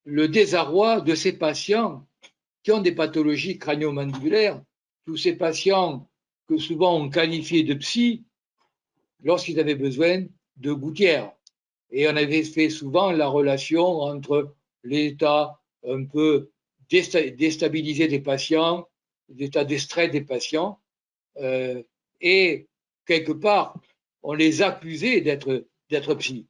le désarroi de ces patients qui ont des pathologies crânio-mandibulaires, tous ces patients que souvent on qualifiait de psy lorsqu'ils avaient besoin de gouttières. Et on avait fait souvent la relation entre l'état un peu déstabilisé des patients, l'état d'extrait des patients, et quelque part, on les accusait d'être psy.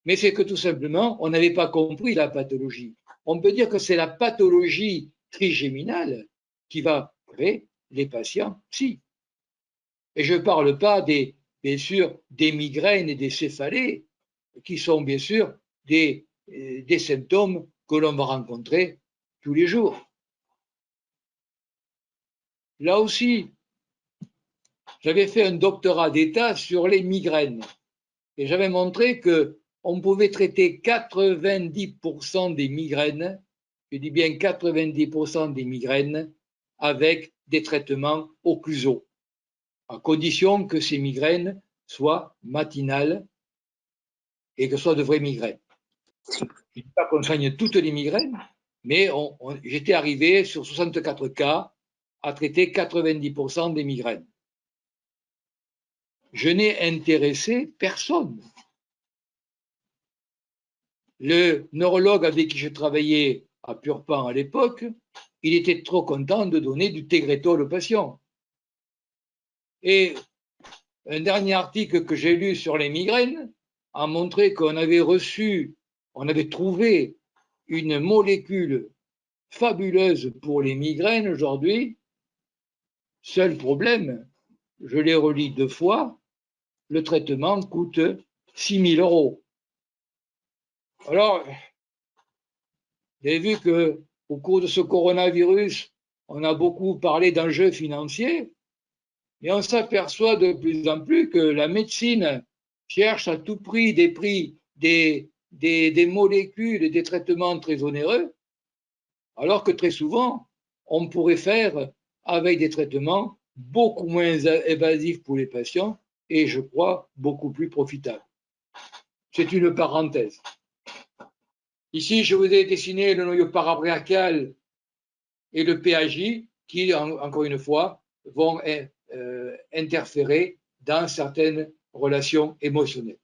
Mais c'est que tout simplement, on n'avait pas compris la pathologie. On peut dire que c'est la pathologie trigéminale qui va créer les patients psy. Et je ne parle pas bien sûr, des migraines et des céphalées, qui sont bien sûr des symptômes que l'on va rencontrer tous les jours. Là aussi, j'avais fait un doctorat d'État sur les migraines et j'avais montré qu'on pouvait traiter 90% des migraines, je dis bien 90% des migraines, avec des traitements occlusaux, à condition que ces migraines soient matinales et que ce soient de vraies migraines. Je ne dis pas qu'on soigne toutes les migraines, mais j'étais arrivé sur 64 cas à traiter 90% des migraines. Je n'ai intéressé personne. Le neurologue avec qui je travaillais à Purpan à l'époque, il était trop content de donner du Tegretol aux patients. Et un dernier article que j'ai lu sur les migraines a montré qu'on avait trouvé une molécule fabuleuse pour les migraines aujourd'hui. Seul problème, je l'ai relu 2 fois, le traitement coûte 6 000 €. Alors, vous avez vu qu'au cours de ce coronavirus, on a beaucoup parlé d'enjeux financiers, mais on s'aperçoit de plus en plus que la médecine cherche à tout prix des molécules et des traitements très onéreux, alors que très souvent, on pourrait faire avec des traitements beaucoup moins évasifs pour les patients et, je crois, beaucoup plus profitables. C'est une parenthèse. Ici, je vous ai dessiné le noyau parabrachial et le PAJ qui, encore une fois, vont interférer dans certaines relations émotionnelles.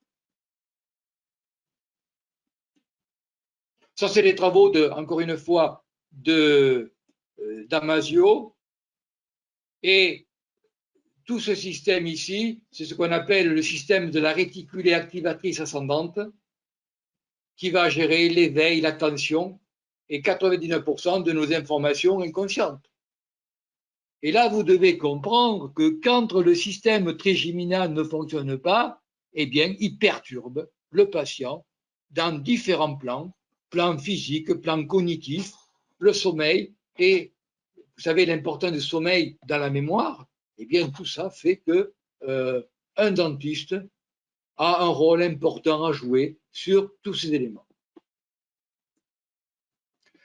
Ça, c'est les travaux, encore une fois, Damasio. Et tout ce système ici, c'est ce qu'on appelle le système de la réticulée activatrice ascendante, qui va gérer l'éveil, l'attention et 99% de nos informations inconscientes. Et là, vous devez comprendre que quand le système trigeminal ne fonctionne pas, eh bien, il perturbe le patient dans différents plans, plan physique, plan cognitif, le sommeil, et vous savez l'importance du sommeil dans la mémoire, eh bien, tout ça fait que un dentiste a un rôle important à jouer sur tous ces éléments.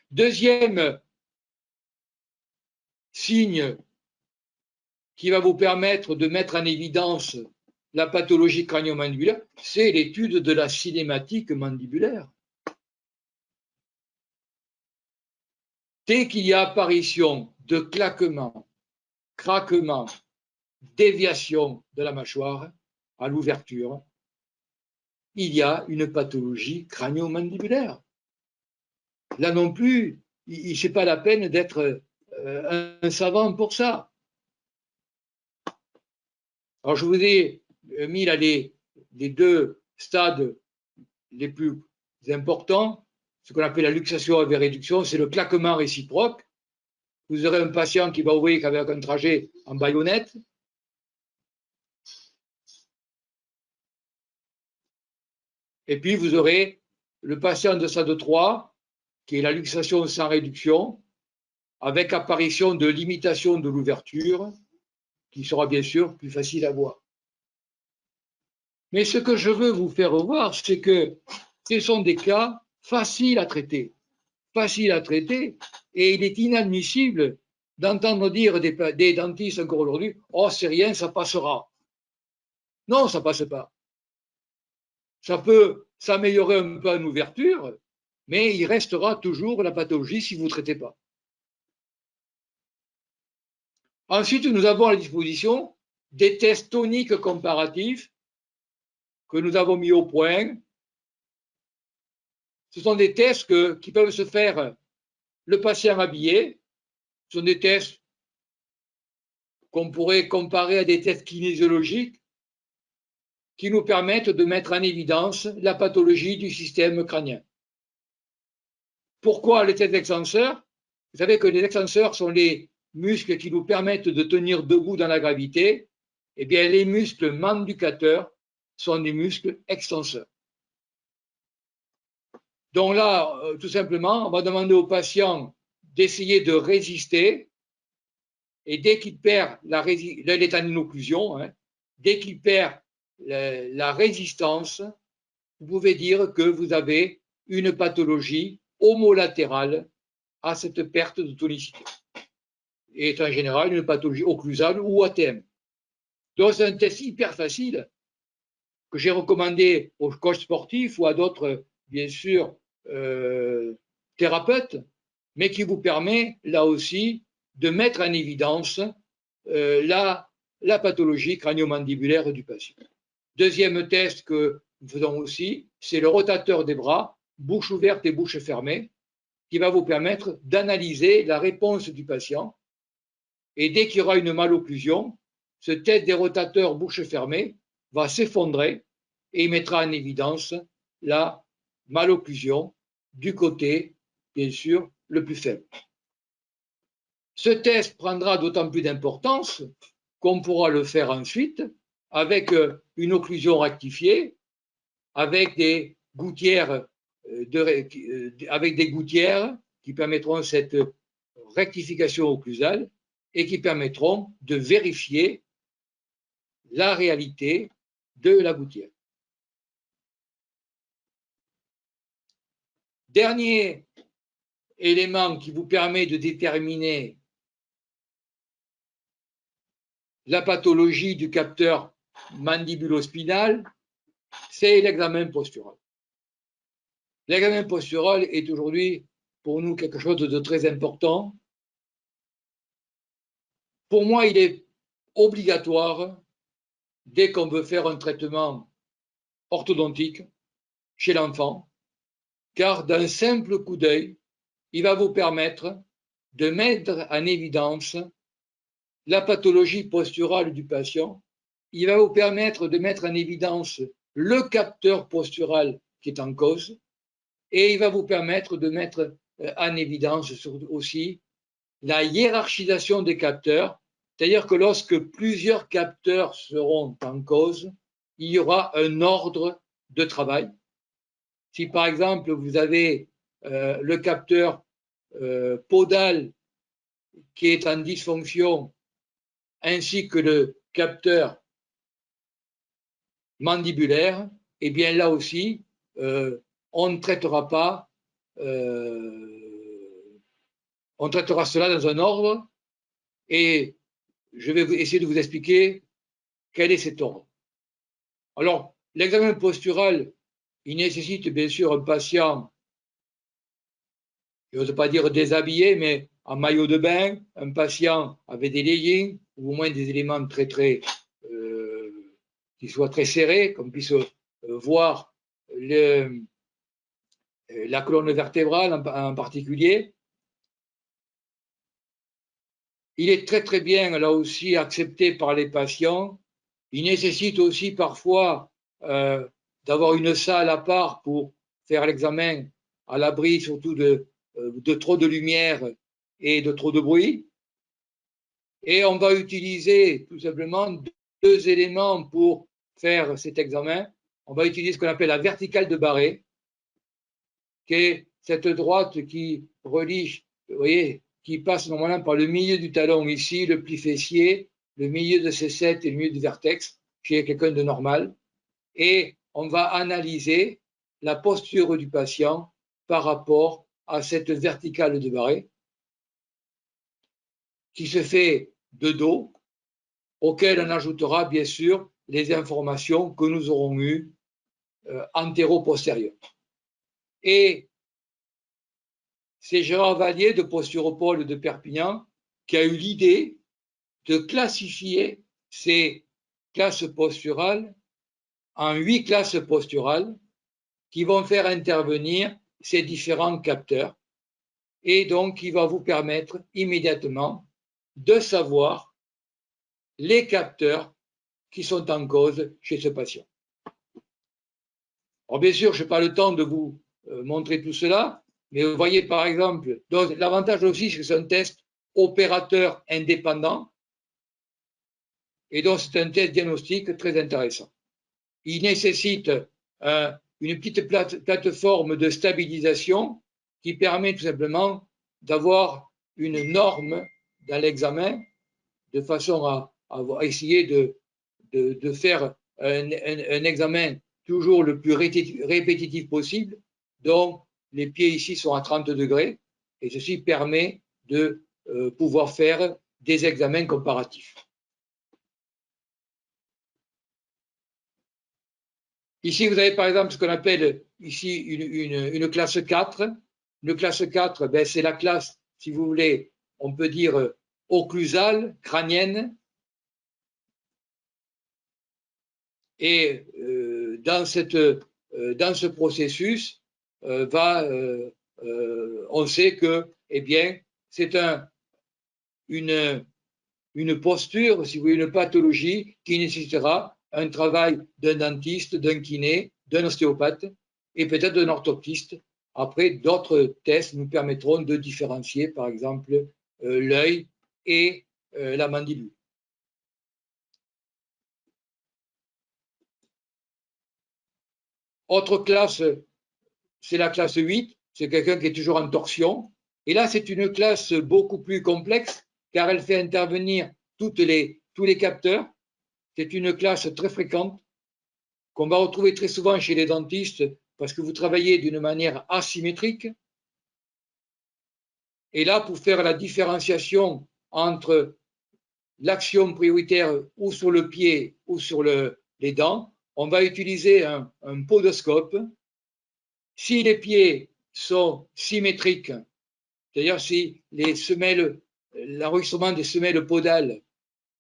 Deuxième signe qui va vous permettre de mettre en évidence la pathologie crânio-mandibulaire, c'est l'étude de la cinématique mandibulaire. Dès qu'il y a apparition de claquements, craquements, déviation de la mâchoire à l'ouverture, il y a une pathologie crânio-mandibulaire. Là non plus, ce n'est pas la peine d'être un savant pour ça. Alors, je vous ai mis là les 2 stades les plus importants, ce qu'on appelle la luxation avec réduction, c'est le claquement réciproque. Vous aurez un patient qui va ouvrir avec un trajet en baïonnette. Et puis, vous aurez le patient de stade 3, qui est la luxation sans réduction, avec apparition de limitation de l'ouverture, qui sera bien sûr plus facile à voir. Mais ce que je veux vous faire voir, c'est que ce sont des cas faciles à traiter, et il est inadmissible d'entendre dire des dentistes encore aujourd'hui, « Oh, c'est rien, ça passera ». Non, ça ne passe pas. Ça peut s'améliorer un peu en ouverture, mais il restera toujours la pathologie si vous ne traitez pas. Ensuite, nous avons à la disposition des tests toniques comparatifs que nous avons mis au point. Ce sont des tests qui peuvent se faire le patient habillé. Ce sont des tests qu'on pourrait comparer à des tests kinésiologiques qui nous permettent de mettre en évidence la pathologie du système crânien. Pourquoi les tests d'extenseurs? Vous savez que les extenseurs sont les muscles qui nous permettent de tenir debout dans la gravité. Eh bien, les muscles manducateurs sont des muscles extenseurs. Donc là, tout simplement, on va demander au patient d'essayer de résister Et dès qu'il perd l'état d'inocclusion, hein, dès qu'il perd la résistance, vous pouvez dire que vous avez une pathologie homolatérale à cette perte de tonicité. Et en général une pathologie occlusale ou ATM. Donc c'est un test hyper facile que j'ai recommandé aux coachs sportifs ou à d'autres, bien sûr, thérapeutes, mais qui vous permet là aussi de mettre en évidence la pathologie crânio-mandibulaire du patient. Deuxième test que nous faisons aussi, c'est le rotateur des bras, bouche ouverte et bouche fermée, qui va vous permettre d'analyser la réponse du patient. Et dès qu'il y aura une malocclusion, ce test des rotateurs bouche fermée va s'effondrer et il mettra en évidence la malocclusion du côté, bien sûr, le plus faible. Ce test prendra d'autant plus d'importance qu'on pourra le faire ensuite avec une occlusion rectifiée, avec des gouttières, qui permettront cette rectification occlusale et qui permettront de vérifier la réalité de la gouttière. Dernier élément qui vous permet de déterminer la pathologie du capteur mandibulo-spinal, c'est l'examen postural. L'examen postural est aujourd'hui pour nous quelque chose de très important. Pour moi, il est obligatoire dès qu'on veut faire un traitement orthodontique chez l'enfant, car d'un simple coup d'œil, il va vous permettre de mettre en évidence la pathologie posturale du patient. Il va vous permettre de mettre en évidence le capteur postural qui est en cause et il va vous permettre de mettre en évidence aussi la hiérarchisation des capteurs, c'est-à-dire que lorsque plusieurs capteurs seront en cause, il y aura un ordre de travail. Si par exemple vous avez le capteur podal qui est en dysfonction ainsi que le capteur mandibulaire, eh bien là aussi, on ne traitera pas, on traitera cela dans un ordre et je vais essayer de vous expliquer quel est cet ordre. Alors, l'examen postural, il nécessite bien sûr un patient, je n'ose pas dire déshabillé, mais en maillot de bain, un patient avec des leggings ou au moins des éléments qui soient très serrés, qu'on puisse voir la colonne vertébrale en particulier. Il est très très bien là aussi accepté par les patients. Il nécessite aussi parfois d'avoir une salle à part pour faire l'examen à l'abri surtout de trop de lumière et de trop de bruit. Et on va utiliser tout simplement deux éléments pour faire cet examen. On va utiliser ce qu'on appelle la verticale de Barré, qui est cette droite qui relie, vous voyez, qui passe normalement par le milieu du talon ici, le pli fessier, le milieu de C7 et le milieu du vertex, chez quelqu'un de normal. Et on va analyser la posture du patient par rapport à cette verticale de Barré, qui se fait de dos, auquel on ajoutera bien sûr les informations que nous aurons eues antéro-postérieures. Et c'est Gérard Vallier de Posturopole de Perpignan qui a eu l'idée de classifier ces classes posturales en 8 classes posturales qui vont faire intervenir ces différents capteurs et donc qui va vous permettre immédiatement de savoir les capteurs qui sont en cause chez ce patient. Alors bien sûr, je n'ai pas le temps de vous montrer tout cela, mais vous voyez par exemple, l'avantage aussi c'est que c'est un test opérateur indépendant et donc c'est un test diagnostique très intéressant. Il nécessite une petite plateforme de stabilisation qui permet tout simplement d'avoir une norme dans l'examen de façon à essayer de faire un examen toujours le plus répétitif possible. Donc, les pieds ici sont à 30 degrés et ceci permet de pouvoir faire des examens comparatifs. Ici, vous avez par exemple ce qu'on appelle ici une classe 4. Une classe 4, ben, c'est la classe, si vous voulez, on peut dire occlusale, crânienne. Et dans ce processus, on sait que, eh bien, c'est une posture, si vous voulez, une pathologie qui nécessitera un travail d'un dentiste, d'un kiné, d'un ostéopathe et peut-être d'un orthoptiste. Après, d'autres tests nous permettront de différencier, par exemple, l'œil et la mandibule. Autre classe, c'est la classe 8, c'est quelqu'un qui est toujours en torsion. Et là, c'est une classe beaucoup plus complexe car elle fait intervenir tous les capteurs. C'est une classe très fréquente qu'on va retrouver très souvent chez les dentistes parce que vous travaillez d'une manière asymétrique. Et là, pour faire la différenciation entre l'action prioritaire ou sur le pied ou sur les dents, on va utiliser un podoscope. Si les pieds sont symétriques, c'est-à-dire si les semelles, l'enregistrement des semelles podales,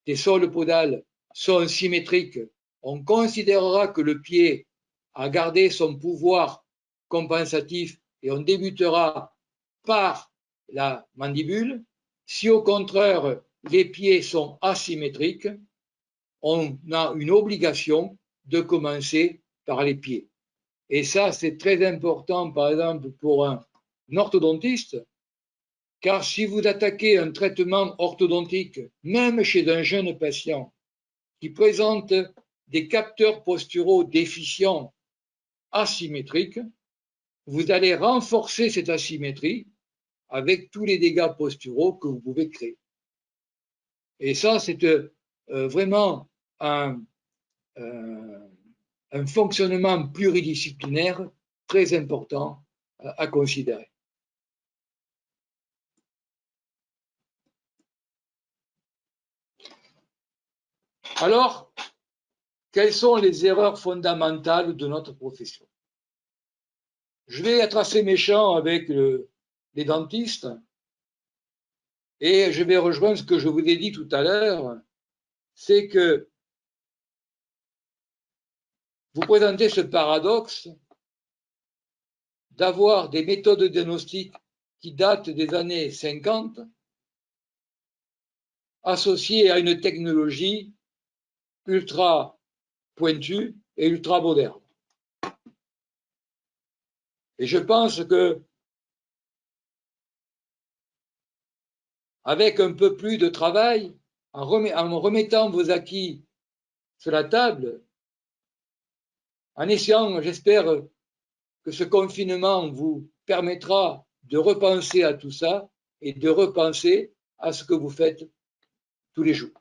des soles podales sont symétriques, on considérera que le pied a gardé son pouvoir compensatif et on débutera par la mandibule. Si au contraire les pieds sont asymétriques, on a une obligation de commencer par les pieds. Et ça, c'est très important, par exemple, pour un orthodontiste, car si vous attaquez un traitement orthodontique, même chez un jeune patient qui présente des capteurs posturaux déficients asymétriques, vous allez renforcer cette asymétrie avec tous les dégâts posturaux que vous pouvez créer. Et ça, c'est vraiment un fonctionnement pluridisciplinaire très important à considérer. Alors, quelles sont les erreurs fondamentales de notre profession? Je vais être assez méchant avec les dentistes et je vais rejoindre ce que je vous ai dit tout à l'heure, c'est que vous présentez ce paradoxe d'avoir des méthodes de diagnostic qui datent des années 50 associées à une technologie ultra pointue et ultra moderne. Et je pense que avec un peu plus de travail, en remettant vos acquis sur la table, en essayant, j'espère, que ce confinement vous permettra de repenser à tout ça et de repenser à ce que vous faites tous les jours.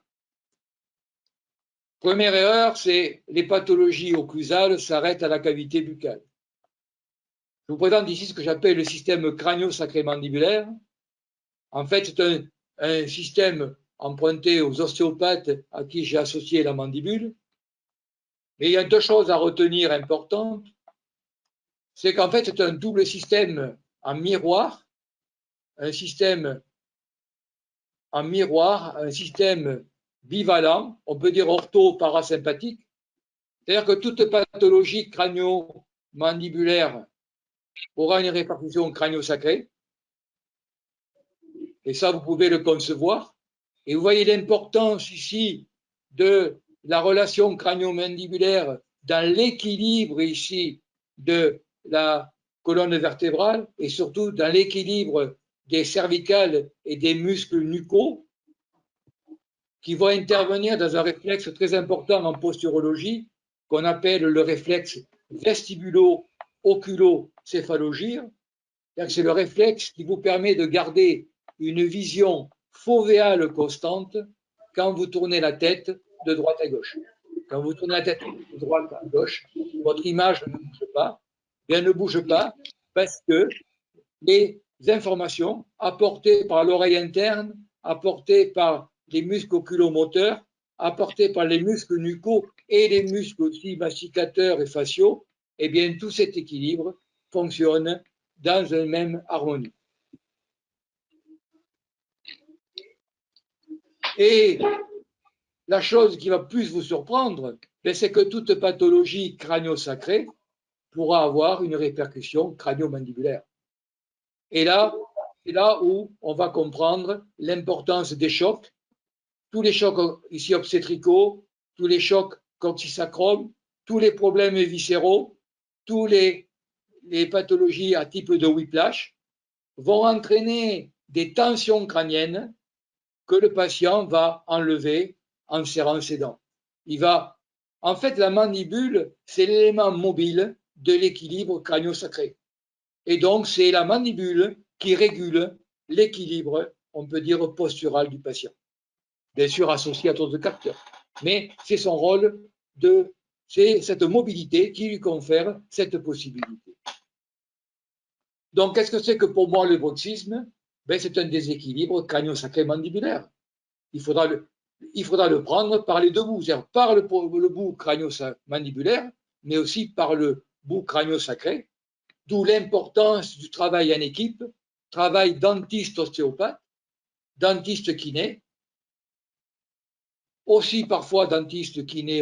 Première erreur, c'est les pathologies occlusales s'arrêtent à la cavité buccale. Je vous présente ici ce que j'appelle le système crânio-sacré-mandibulaire. En fait, c'est un système emprunté aux ostéopathes à qui j'ai associé la mandibule. Mais il y a deux choses à retenir importantes. C'est qu'en fait, c'est un double système en miroir, un système en miroir, un système bivalent, on peut dire ortho-parasympathique. C'est-à-dire que toute pathologie crânio-mandibulaire aura une répercussion crânio-sacrée. Et ça, vous pouvez le concevoir. Et vous voyez l'importance ici de la relation crânio-mandibulaire dans l'équilibre ici de la colonne vertébrale et surtout dans l'équilibre des cervicales et des muscles nucaux qui vont intervenir dans un réflexe très important en posturologie qu'on appelle le réflexe vestibulo-oculocéphalogire. C'est le réflexe qui vous permet de garder une vision fovéale constante quand vous tournez la tête de droite à gauche. Quand vous tournez la tête de droite à gauche, votre image ne bouge pas. Elle ne bouge pas parce que les informations apportées par l'oreille interne, apportées par les muscles oculomoteurs, apportées par les muscles nucaux et les muscles aussi masticateurs et faciaux, eh bien, tout cet équilibre fonctionne dans une même harmonie. Et la chose qui va plus vous surprendre, c'est que toute pathologie crânio-sacrée pourra avoir une répercussion crânio-mandibulaire. Et là, c'est là où on va comprendre l'importance des chocs, tous les chocs ici obstétricaux, tous les chocs coxisacrum, tous les problèmes viscéraux, tous les pathologies à type de whiplash vont entraîner des tensions crâniennes que le patient va enlever en serrant ses dents. En fait, la mandibule, c'est l'élément mobile de l'équilibre crânio-sacré. Et donc, c'est la mandibule qui régule l'équilibre, on peut dire, postural du patient. Bien sûr, associé à d'autres capteurs. Mais c'est son rôle c'est cette mobilité qui lui confère cette possibilité. Donc, qu'est-ce que c'est que pour moi le bruxisme? C'est un déséquilibre crânio-sacré-mandibulaire. Il faudra le prendre par les deux bouts, c'est-à-dire par le bout crânio-mandibulaire, mais aussi par le bout crânio-sacré, d'où l'importance du travail en équipe, travail dentiste-ostéopathe, dentiste-kiné, aussi parfois dentiste, kiné,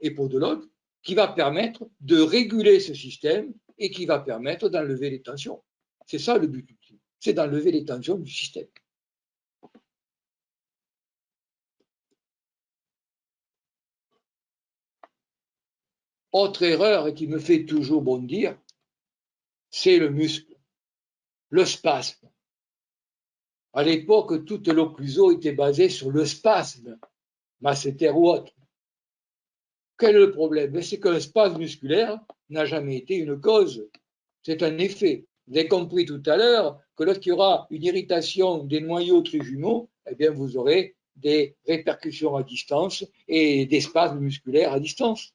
et podologue, qui va permettre de réguler ce système et qui va permettre d'enlever les tensions. C'est ça le but ultime, c'est d'enlever les tensions du système. Autre erreur qui me fait toujours bondir, c'est le muscle, le spasme. À l'époque, toute l'occluso était basée sur le spasme, masséter ou autre. Quel est le problème? C'est qu'un spasme musculaire n'a jamais été une cause, c'est un effet. Vous avez compris tout à l'heure que lorsqu'il y aura une irritation des noyaux trijumeaux, eh bien vous aurez des répercussions à distance et des spasmes musculaires à distance.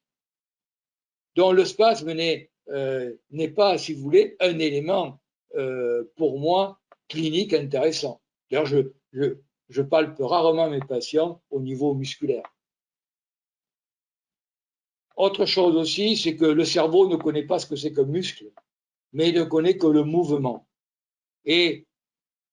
Donc le spasme n'est pas, si vous voulez, un élément pour moi clinique intéressant. D'ailleurs, je palpe rarement mes patients au niveau musculaire. Autre chose aussi, c'est que le cerveau ne connaît pas ce que c'est qu'un muscle, mais il ne connaît que le mouvement. Et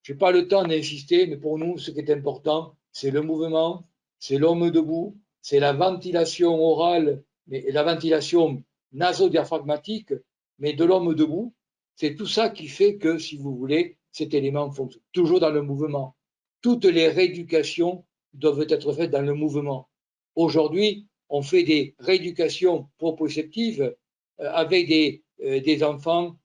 je n'ai pas le temps d'insister, mais pour nous, ce qui est important, c'est le mouvement, c'est l'homme debout, c'est la ventilation orale, mais la ventilation nasodiaphragmatique, mais de l'homme debout. C'est tout ça qui fait que, si vous voulez, cet élément fonctionne. Toujours dans le mouvement. Toutes les rééducations doivent être faites dans le mouvement. Aujourd'hui, on fait des rééducations proprioceptives avec des enfants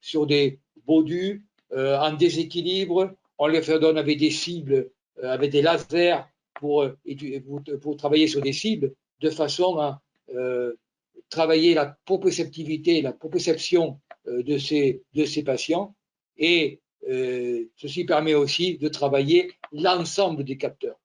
sur des BODU en déséquilibre. On les donne avec des cibles, avec des lasers pour travailler sur des cibles de façon à travailler la proprioceptivité, la proprioception de ces patients. Et ceci permet aussi de travailler l'ensemble des capteurs.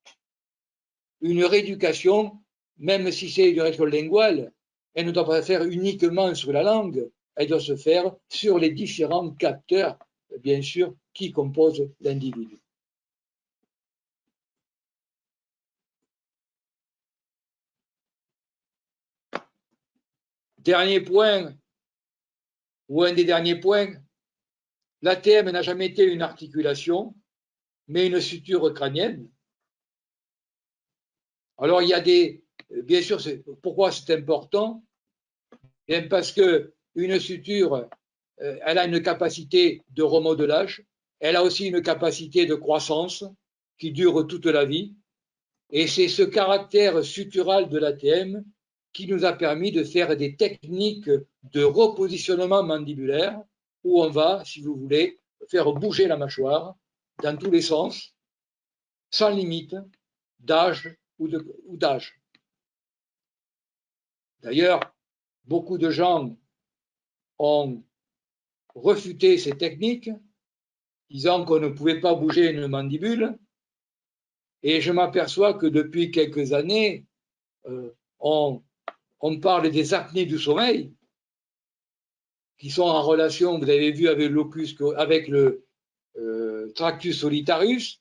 Une rééducation, même si c'est une rééducation linguale, elle ne doit pas se faire uniquement sur la langue, elle doit se faire sur les différents capteurs, bien sûr, qui composent l'individu. Dernier point, ou un des derniers points, l'ATM n'a jamais été une articulation, mais une suture crânienne. Alors, il y a bien sûr, pourquoi c'est important? Bien parce qu'une suture, elle a une capacité de remodelage, elle a aussi une capacité de croissance qui dure toute la vie, et c'est ce caractère sutural de l'ATM qui nous a permis de faire des techniques de repositionnement mandibulaire où on va, si vous voulez, faire bouger la mâchoire dans tous les sens, sans limite d'âge ou d'âge. D'ailleurs, beaucoup de gens ont refuté ces techniques, disant qu'on ne pouvait pas bouger une mandibule, Et je m'aperçois que depuis quelques années, on parle des apnées du sommeil, qui sont en relation, vous avez vu, avec le Tractus solitarius.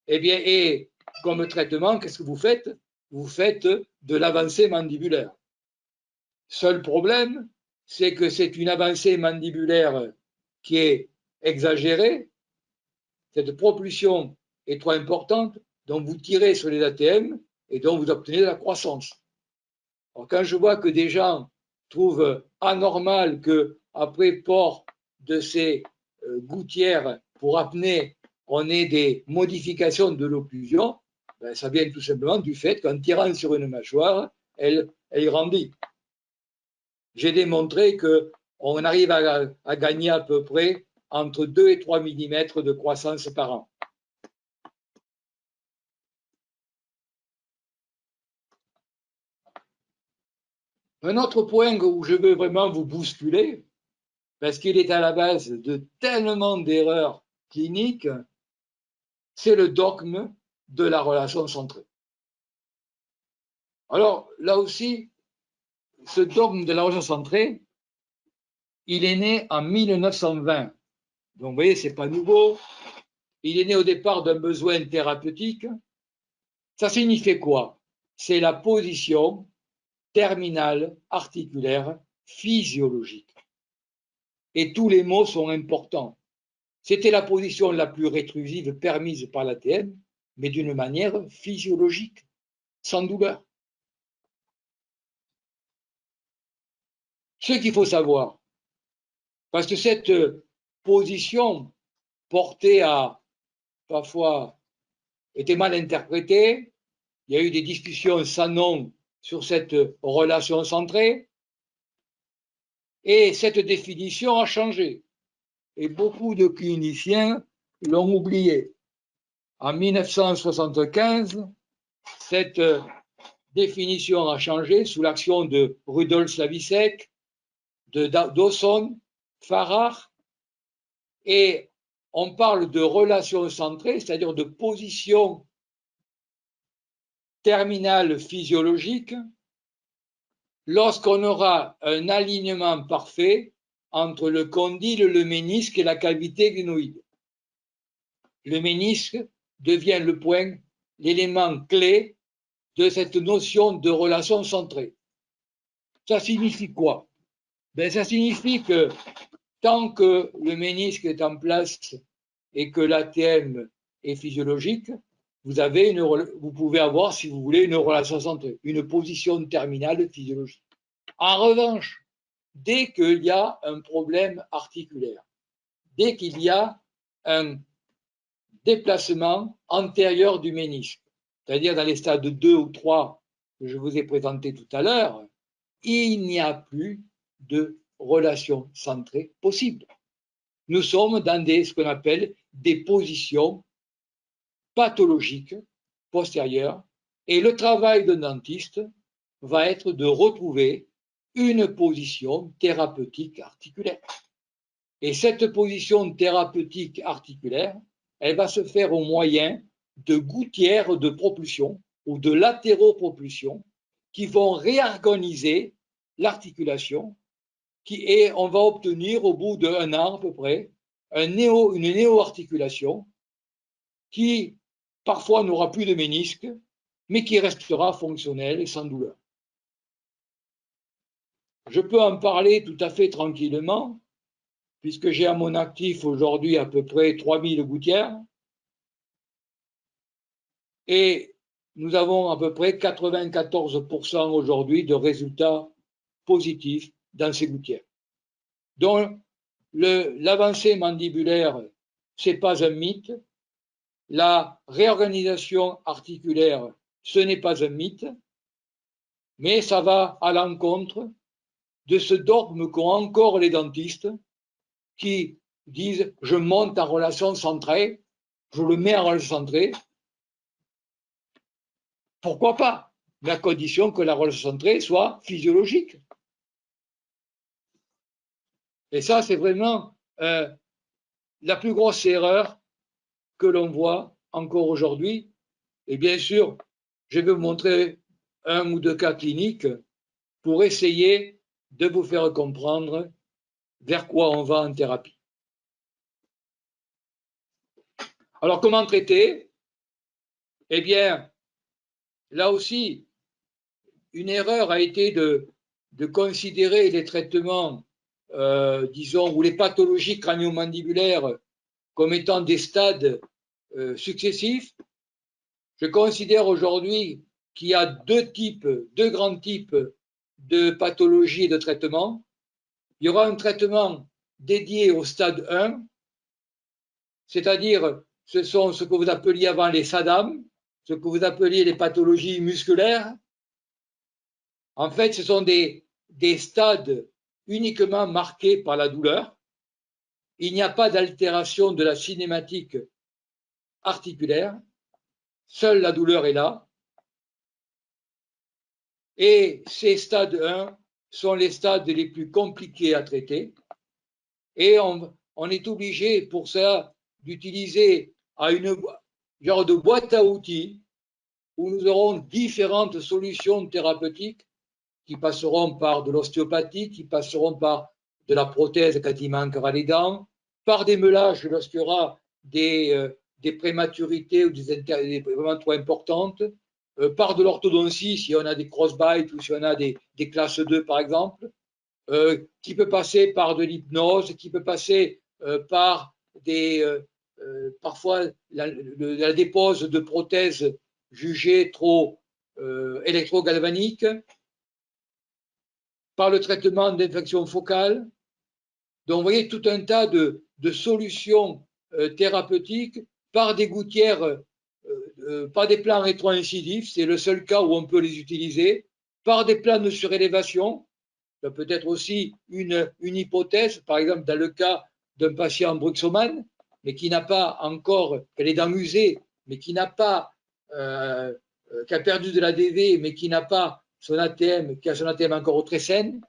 Eh bien, et comme traitement, qu'est-ce que vous faites? Vous faites de l'avancée mandibulaire. Seul problème, c'est que c'est une avancée mandibulaire qui est exagérée. Cette propulsion est trop importante, donc vous tirez sur les ATM et donc vous obtenez de la croissance. Alors, quand je vois que des gens trouvent anormal qu'après port de ces gouttières pour apnée, on ait des modifications de l'occlusion, ben, ça vient tout simplement du fait qu'en tirant sur une mâchoire, elle grandit. J'ai démontré qu'on arrive à gagner à peu près entre 2 et 3 mm de croissance par an. Un autre point où je veux vraiment vous bousculer, parce qu'il est à la base de tellement d'erreurs cliniques, c'est le dogme de la relation centrée. Alors, là aussi, ce dogme de la relation centrée, il est né en 1920. Donc, vous voyez, c'est pas nouveau. Il est né au départ d'un besoin thérapeutique. Ça signifie quoi? C'est la position terminale articulaire physiologique. Et tous les mots sont importants. C'était la position la plus rétrusive permise par l'ATM, mais d'une manière physiologique, sans douleur. Ce qu'il faut savoir, parce que cette position portée à, parfois, était mal interprétée, il y a eu des discussions sans nom sur cette relation centrée, et cette définition a changé. Et beaucoup de cliniciens l'ont oublié. En 1975, cette définition a changé sous l'action de Rudolf Slavíček, de Dawson, Farrar, et on parle de relation centrée, c'est-à-dire de position terminale physiologique, lorsqu'on aura un alignement parfait entre le condyle, le ménisque et la cavité glénoïde. Le ménisque devient le point, l'élément clé de cette notion de relation centrée. Ça signifie quoi? Ben, ça signifie que tant que le ménisque est en place et que l'ATM est physiologique, vous pouvez avoir, si vous voulez, une relation centrée, une position terminale physiologique. En revanche, dès qu'il y a un problème articulaire, dès qu'il y a un déplacement antérieur du ménisque, c'est-à-dire dans les stades 2 ou 3 que je vous ai présentés tout à l'heure, il n'y a plus de relation centrée possible. Nous sommes dans ce qu'on appelle des positions pathologiques postérieures, et le travail d'un dentiste va être de retrouver une position thérapeutique articulaire. Et cette position thérapeutique articulaire, elle va se faire au moyen de gouttières de propulsion ou de latéropropulsion qui vont réorganiser l'articulation et on va obtenir au bout d'un an à peu près une néo-articulation qui parfois n'aura plus de ménisque, mais qui restera fonctionnelle et sans douleur. Je peux en parler tout à fait tranquillement, puisque j'ai à mon actif aujourd'hui à peu près 3000 gouttières, et nous avons à peu près 94% aujourd'hui de résultats positifs dans ces gouttières. Donc, l'avancée mandibulaire, ce n'est pas un mythe. La réorganisation articulaire, ce n'est pas un mythe, mais ça va à l'encontre de ce dogme qu'ont encore les dentistes qui disent « je monte en relation centrée, je le mets en relation centrée ». Pourquoi pas, mais à condition que la relation centrée soit physiologique. Et ça, c'est vraiment la plus grosse erreur que l'on voit encore aujourd'hui. Et bien sûr, je vais vous montrer un ou deux cas cliniques pour essayer de vous faire comprendre vers quoi on va en thérapie. Alors, comment traiter? Eh bien, là aussi, une erreur a été de considérer les traitements, disons, ou les pathologies crânio-mandibulaires comme étant des stades successifs. Je considère aujourd'hui qu'il y a deux grands types de pathologies et de traitements. Il y aura un traitement dédié au stade 1, c'est-à-dire ce sont ce que vous appeliez avant les SADAM, ce que vous appeliez les pathologies musculaires. En fait, ce sont des stades uniquement marqués par la douleur. Il n'y a pas d'altération de la cinématique articulaire. Seule la douleur est là. Et ces stades 1 sont les stades les plus compliqués à traiter. Et on est obligé pour ça d'utiliser une genre de boîte à outils où nous aurons différentes solutions thérapeutiques qui passeront par de l'ostéopathie, qui passeront par de la prothèse quand il manquera les dents, par des meulages lorsqu'il y aura des prématurités ou des vraiment trop importantes, par de l'orthodontie si on a des crossbites ou si on a des classes 2 par exemple, qui peut passer par de l'hypnose, qui peut passer par parfois la dépose de prothèses jugées trop électrogalvaniques, par le traitement d'infections focales. Donc, vous voyez tout un tas de solutions thérapeutiques par des gouttières, par des plans rétro-incisifs, c'est le seul cas où on peut les utiliser, par des plans de surélévation. Ça peut être aussi une hypothèse, par exemple dans le cas d'un patient bruxoman, mais qui n'a pas encore, elle est dans le musée, mais qui n'a pas, qui a perdu de la DV, mais qui n'a pas son ATM, qui a son ATM encore très saine.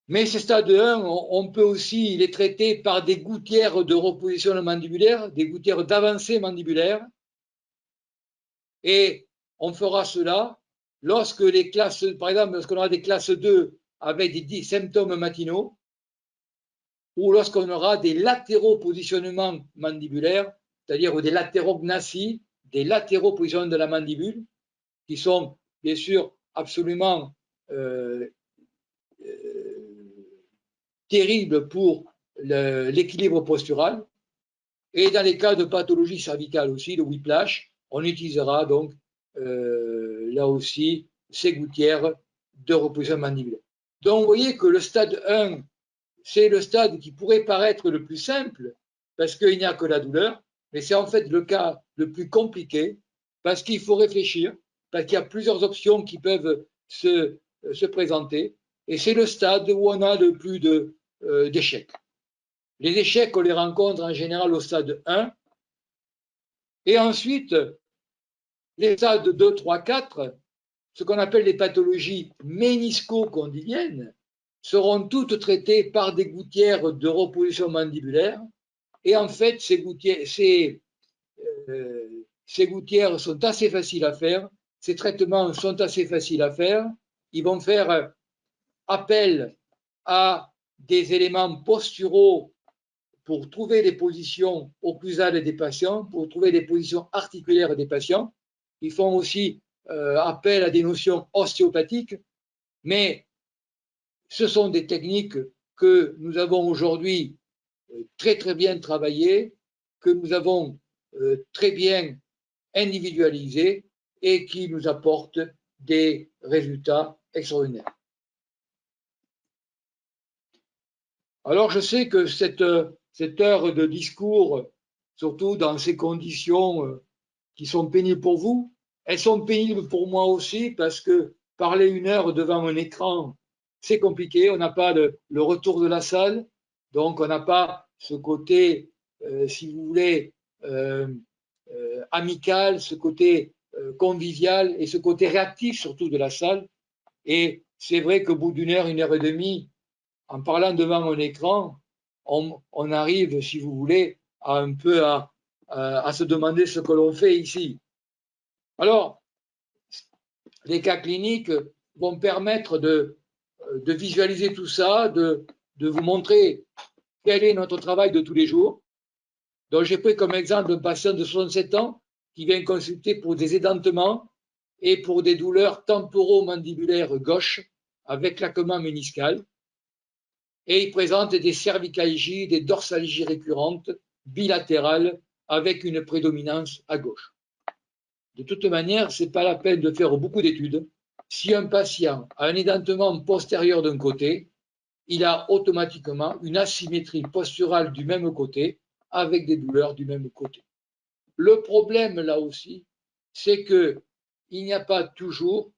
Mais ces stades 1, on peut aussi les traiter par des gouttières de reposition mandibulaire, des gouttières d'avancée mandibulaire. Et on fera cela lorsque les classes, par exemple, lorsqu'on aura des classes 2 avec des symptômes matinaux, ou lorsqu'on aura des latéraux positionnements mandibulaires, c'est-à-dire des latérognathies, des latéraux positionnements de la mandibule, qui sont bien sûr absolument terribles pour l'équilibre postural. Et dans les cas de pathologie cervicale aussi, le whiplash, on utilisera donc là aussi ces gouttières de reposition mandibulaire. Donc vous voyez que le stade 1, c'est le stade qui pourrait paraître le plus simple parce qu'il n'y a que la douleur, mais c'est en fait le cas le plus compliqué parce qu'il faut réfléchir, parce qu'il y a plusieurs options qui peuvent se présenter et c'est le stade où on a le plus d'échecs. Les échecs, on les rencontre en général au stade 1 et ensuite les stades 2, 3, 4, ce qu'on appelle les pathologies ménisco-condyliennes, seront toutes traitées par des gouttières de reposition mandibulaire. Et en fait, ces gouttières sont assez faciles à faire, ces traitements sont assez faciles à faire. Ils vont faire appel à des éléments posturaux pour trouver les positions occlusales des patients, pour trouver les positions articulaires des patients. Ils font aussi appel à des notions ostéopathiques, mais ce sont des techniques que nous avons aujourd'hui très très bien travaillées, que nous avons très bien individualisées et qui nous apportent des résultats extraordinaires. Alors je sais que cette heure de discours, surtout dans ces conditions qui sont pénibles pour vous, elles sont pénibles pour moi aussi parce que parler une heure devant un écran, c'est compliqué, on n'a pas le retour de la salle, donc on n'a pas ce côté, si vous voulez, amical, ce côté convivial et ce côté réactif surtout de la salle. Et c'est vrai qu'au bout d'une heure et demie, en parlant devant un écran, on arrive, si vous voulez, à un peu à à se demander ce que l'on fait ici. Alors, les cas cliniques vont permettre de visualiser tout ça, de vous montrer quel est notre travail de tous les jours. Donc, j'ai pris comme exemple un patient de 67 ans qui vient consulter pour des édentements et pour des douleurs temporomandibulaires gauche avec claquement méniscal. Et il présente des cervicalgies, des dorsalgies récurrentes, bilatérales, avec une prédominance à gauche. De toute manière, ce n'est pas la peine de faire beaucoup d'études. Si un patient a un édentement postérieur d'un côté, il a automatiquement une asymétrie posturale du même côté avec des douleurs du même côté. Le problème, là aussi, c'est qu'il n'y a pas toujours,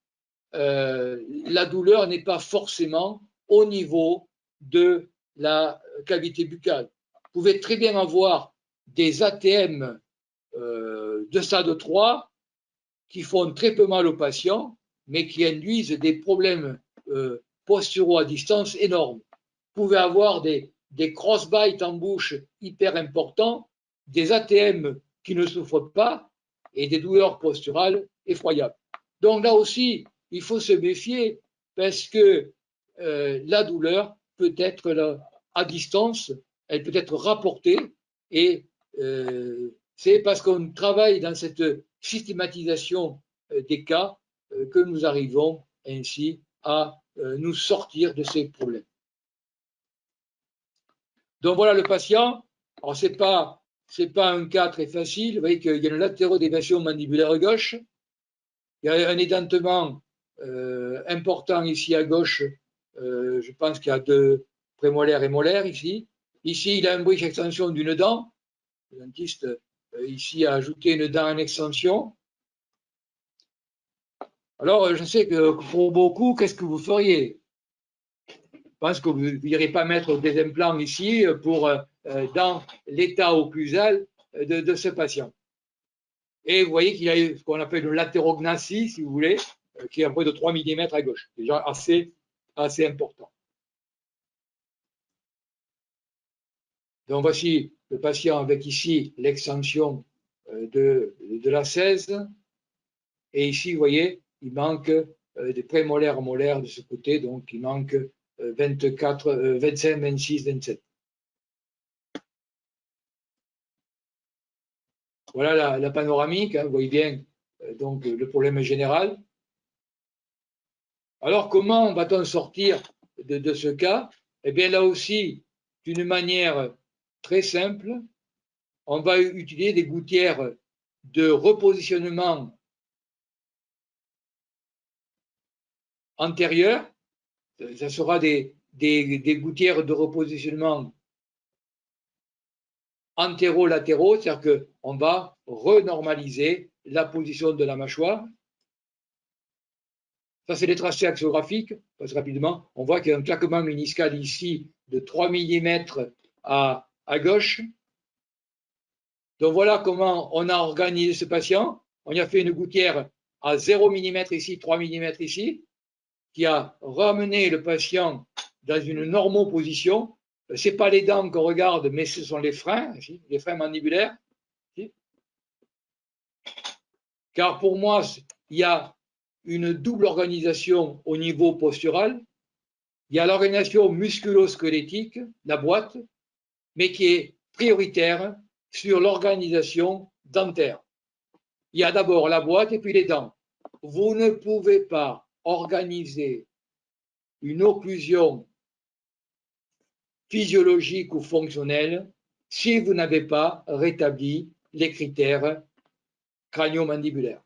la douleur n'est pas forcément au niveau de la cavité buccale. Vous pouvez très bien avoir des ATM de stade 3 qui font très peu mal aux patients, mais qui induisent des problèmes posturaux à distance énormes. Vous pouvez avoir des crossbites en bouche hyper importants, des ATM qui ne souffrent pas et des douleurs posturales effroyables. Donc là aussi, il faut se méfier parce que la douleur peut être là, à distance, elle peut être rapportée et c'est parce qu'on travaille dans cette systématisation des cas que nous arrivons ainsi à nous sortir de ces problèmes. Donc voilà le patient. Alors c'est pas un cas très facile. Vous voyez qu'il y a une latérodéviation mandibulaire gauche. Il y a un édentement important ici à gauche. Je pense qu'il y a 2 prémolaires et molaires ici. Ici, il a un bridge extension d'une dent. Le dentiste ici a ajouté une dent en extension. Alors, je sais que pour beaucoup, qu'est-ce que vous feriez? Je pense que vous n'irez pas mettre des implants ici pour dans l'état occlusal de ce patient. Et vous voyez qu'il a ce qu'on appelle une latérognathie, si vous voulez, qui est à peu de 3 mm à gauche. Déjà assez important. Donc voici le patient avec ici l'extension de la 16. Et ici, vous voyez, il manque des prémolaires molaires de ce côté, donc il manque 24, 25, 26, 27. Voilà la panoramique, hein, vous voyez bien donc le problème général. Alors, comment va-t-on sortir de ce cas? Eh bien, là aussi, d'une manière très simple, on va utiliser des gouttières de repositionnement antérieures. Ça sera des gouttières de repositionnement antéro-latéraux, c'est-à-dire qu'on va renormaliser la position de la mâchoire. Ça, c'est les tracés axiographiques. Parce que rapidement, on voit qu'il y a un claquement méniscal ici de 3 mm à gauche. Donc voilà comment on a organisé ce patient. On y a fait une gouttière à 0 mm ici, 3 mm ici, qui a ramené le patient dans une normoposition. Ce n'est pas les dents qu'on regarde, mais ce sont les freins, ici, les freins mandibulaires. Ici. Car pour moi, il y a une double organisation au niveau postural. Il y a l'organisation musculo-squelettique, la boîte, mais qui est prioritaire sur l'organisation dentaire. Il y a d'abord la boîte et puis les dents. Vous ne pouvez pas organiser une occlusion physiologique ou fonctionnelle si vous n'avez pas rétabli les critères crânio-mandibulaires,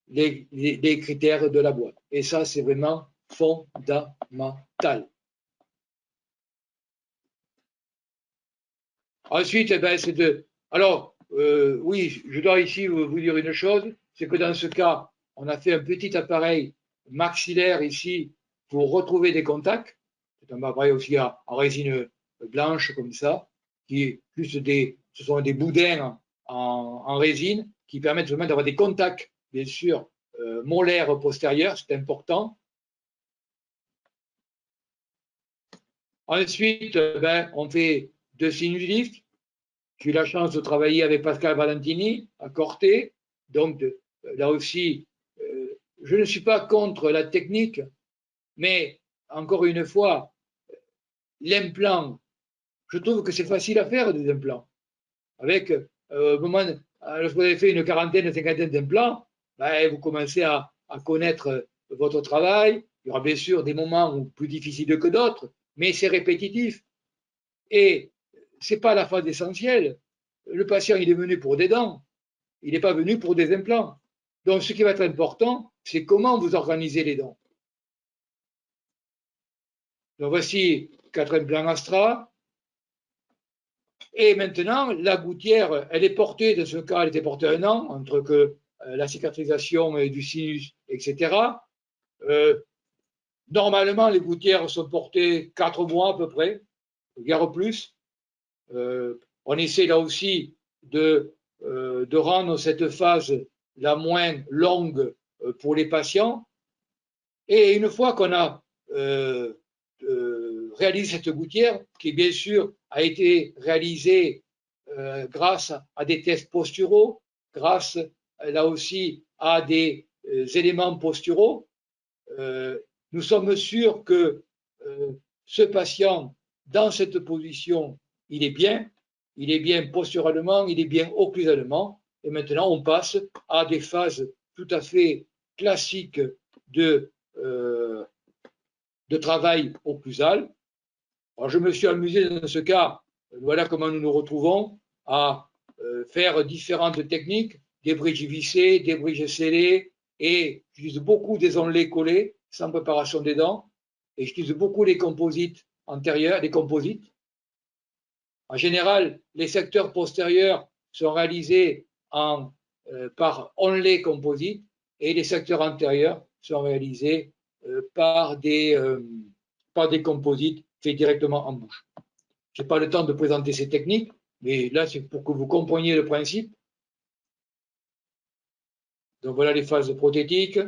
les critères de la boîte. Et ça, c'est vraiment fondamental. Ensuite, c'est de... Alors, oui, je dois ici vous dire une chose, c'est que dans ce cas, on a fait un petit appareil maxillaire ici pour retrouver des contacts. C'est un appareil aussi en résine blanche comme ça, qui est plus ce sont des boudins en résine qui permettent vraiment d'avoir des contacts, bien sûr, molaires postérieurs, c'est important. Ensuite, on fait 2 sinus lifts. J'ai eu la chance de travailler avec Pascal Valentini à Corté. Donc, là aussi, je ne suis pas contre la technique, mais encore une fois, l'implant, je trouve que c'est facile à faire des implants. Avec, lorsque vous avez fait une quarantaine, une cinquantaine d'implants, ben, vous commencez à connaître votre travail. Il y aura bien sûr des moments plus difficiles que d'autres, mais c'est répétitif. Et ce n'est pas la phase essentielle. Le patient, il est venu pour des dents. Il n'est pas venu pour des implants. Donc, ce qui va être important, c'est comment vous organisez les dents. Donc, voici 4 implants Astra. Et maintenant, la gouttière, elle est portée, dans ce cas, elle était portée 1 an, entre que la cicatrisation du sinus, etc. Normalement, les gouttières sont portées 4 mois à peu près, guère plus. On essaie là aussi de rendre cette phase la moins longue pour les patients. Et une fois qu'on a réalisé cette gouttière, qui bien sûr a été réalisée grâce à des tests posturaux, grâce là aussi à des éléments posturaux, nous sommes sûrs que ce patient, dans cette position, il est bien posturalement, il est bien occlusalement, et maintenant on passe à des phases tout à fait classiques de travail occlusal. Alors, je me suis amusé dans ce cas, voilà comment nous nous retrouvons, à faire différentes techniques, des bridges vissés, des bridges scellés, et j'utilise beaucoup des onlets collés, sans préparation des dents, et j'utilise beaucoup les composites antérieurs, les composites. En général, les secteurs postérieurs sont réalisés par onlets composites, et les secteurs antérieurs sont réalisés par des composites faits directement en bouche. Je n'ai pas le temps de présenter ces techniques, mais là, c'est pour que vous compreniez le principe. Donc voilà les phases prothétiques.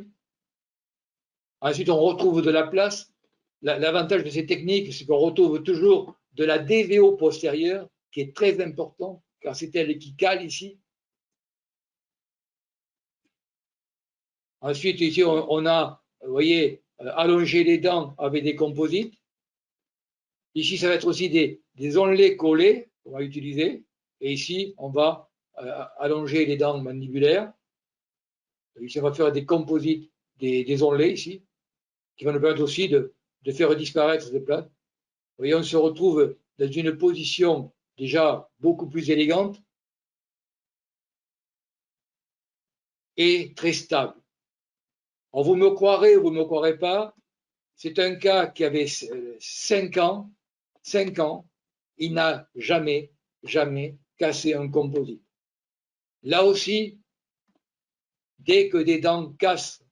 Ensuite, on retrouve de la place. L'avantage de ces techniques, c'est qu'on retrouve toujours de la DVO postérieure, qui est très important, car c'est elle qui cale ici. Ensuite, ici, on a, vous voyez, allongé les dents avec des composites. Ici, ça va être aussi des onlets collés qu'on va utiliser. Et ici, on va allonger les dents mandibulaires. Ici, on va faire des composites, des onlets ici, qui vont nous permettre aussi de faire disparaître ces plaques. Vous voyez, on se retrouve dans une position déjà beaucoup plus élégante et très stable. Alors, vous me croirez ou vous ne me croirez pas, c'est un cas qui avait 5 ans, il n'a jamais cassé un composite. Là aussi, dès que des dents cassent,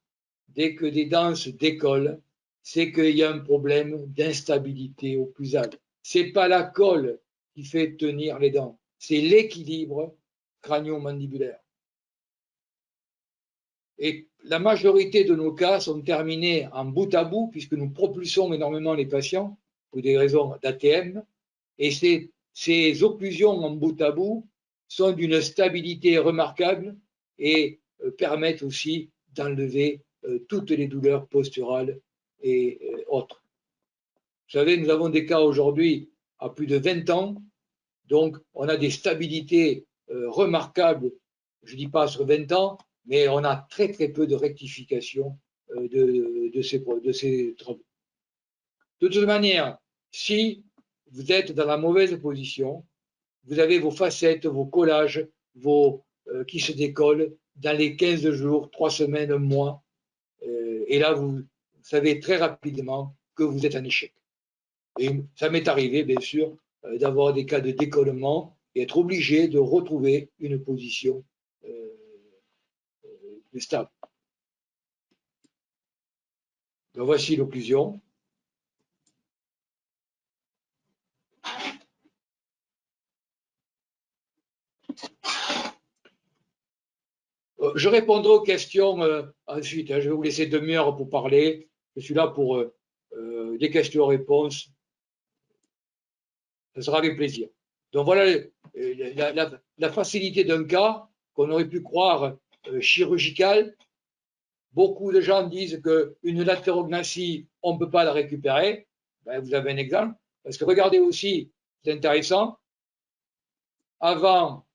dès que des dents se décollent, c'est qu'il y a un problème d'instabilité occlusale. Ce n'est pas la colle qui fait tenir les dents, c'est l'équilibre crânio-mandibulaire. Et la majorité de nos cas sont terminés en bout à bout, puisque nous propulsons énormément les patients pour des raisons d'ATM. Et ces occlusions en bout à bout sont d'une stabilité remarquable et permettent aussi d'enlever toutes les douleurs posturales et autres. Vous savez, nous avons des cas aujourd'hui à plus de 20 ans, donc on a des stabilités remarquables, je ne dis pas sur 20 ans, mais on a très peu de rectification de ces travaux. De toute manière, si vous êtes dans la mauvaise position, vous avez vos facettes, vos collages, qui se décollent dans les 15 jours, 3 semaines, un mois. Et là, vous savez très rapidement que vous êtes en échec. Et ça m'est arrivé, bien sûr, d'avoir des cas de décollement et être obligé de retrouver une position stable. Donc voici l'occlusion. Je répondrai aux questions ensuite. Je vais vous laisser 2 heures pour parler. Je suis là pour des questions-réponses. Ce sera avec plaisir. Donc voilà la facilité d'un cas qu'on aurait pu croire chirurgical. Beaucoup de gens disent qu'une latérognathie, on ne peut pas la récupérer. Ben, vous avez un exemple. Parce que regardez aussi, c'est intéressant, avant,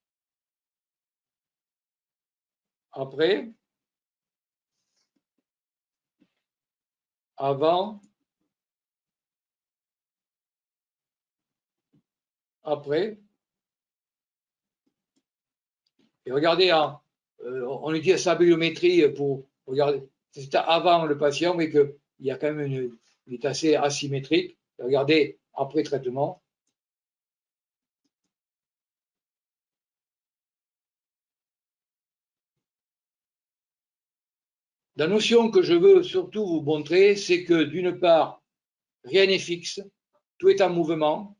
après, avant, après. Et regardez, on utilise sa biométrie pour regarder. C'est avant le patient, mais qu'il y a quand même il est assez asymétrique. Et regardez, après traitement. La notion que je veux surtout vous montrer, c'est que d'une part, rien n'est fixe, tout est en mouvement.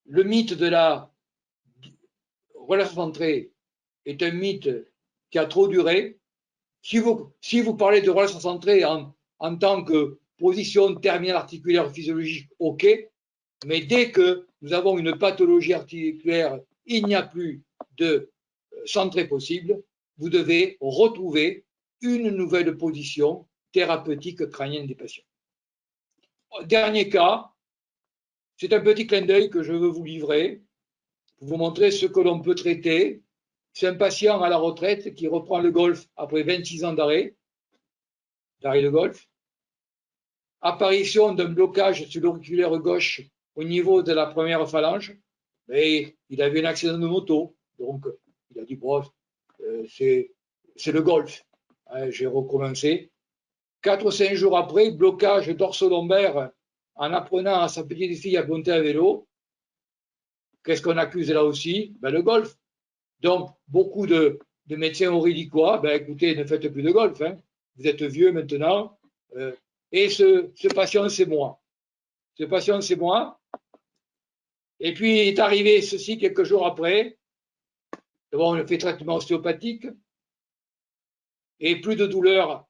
Le mythe de la relation centrée est un mythe qui a trop duré. Si vous parlez de relation centrée en tant que position terminale articulaire physiologique, ok, mais dès que nous avons une pathologie articulaire, il n'y a plus de centré possible, vous devez retrouver une nouvelle position thérapeutique crânienne des patients. Dernier cas, c'est un petit clin d'œil que je veux vous livrer pour vous montrer ce que l'on peut traiter. C'est un patient à la retraite qui reprend le golf après 26 ans d'arrêt de golf. Apparition d'un blocage sur l'auriculaire gauche au niveau de la première phalange. Mais il avait un accident de moto, donc il a dit bon, c'est le golf. J'ai recommencé. 4 ou 5 jours après, blocage dorso-lombaire en apprenant à sa petite fille à monter à vélo. Qu'est-ce qu'on accuse là aussi? Ben, le golf. Donc, beaucoup de médecins auraient dit quoi? Ben, écoutez, ne faites plus de golf. Hein. Vous êtes vieux maintenant. Et ce patient, c'est moi. Ce patient, c'est moi. Et puis, il est arrivé ceci quelques jours après. D'abord, on fait traitement ostéopathique. Et plus de douleur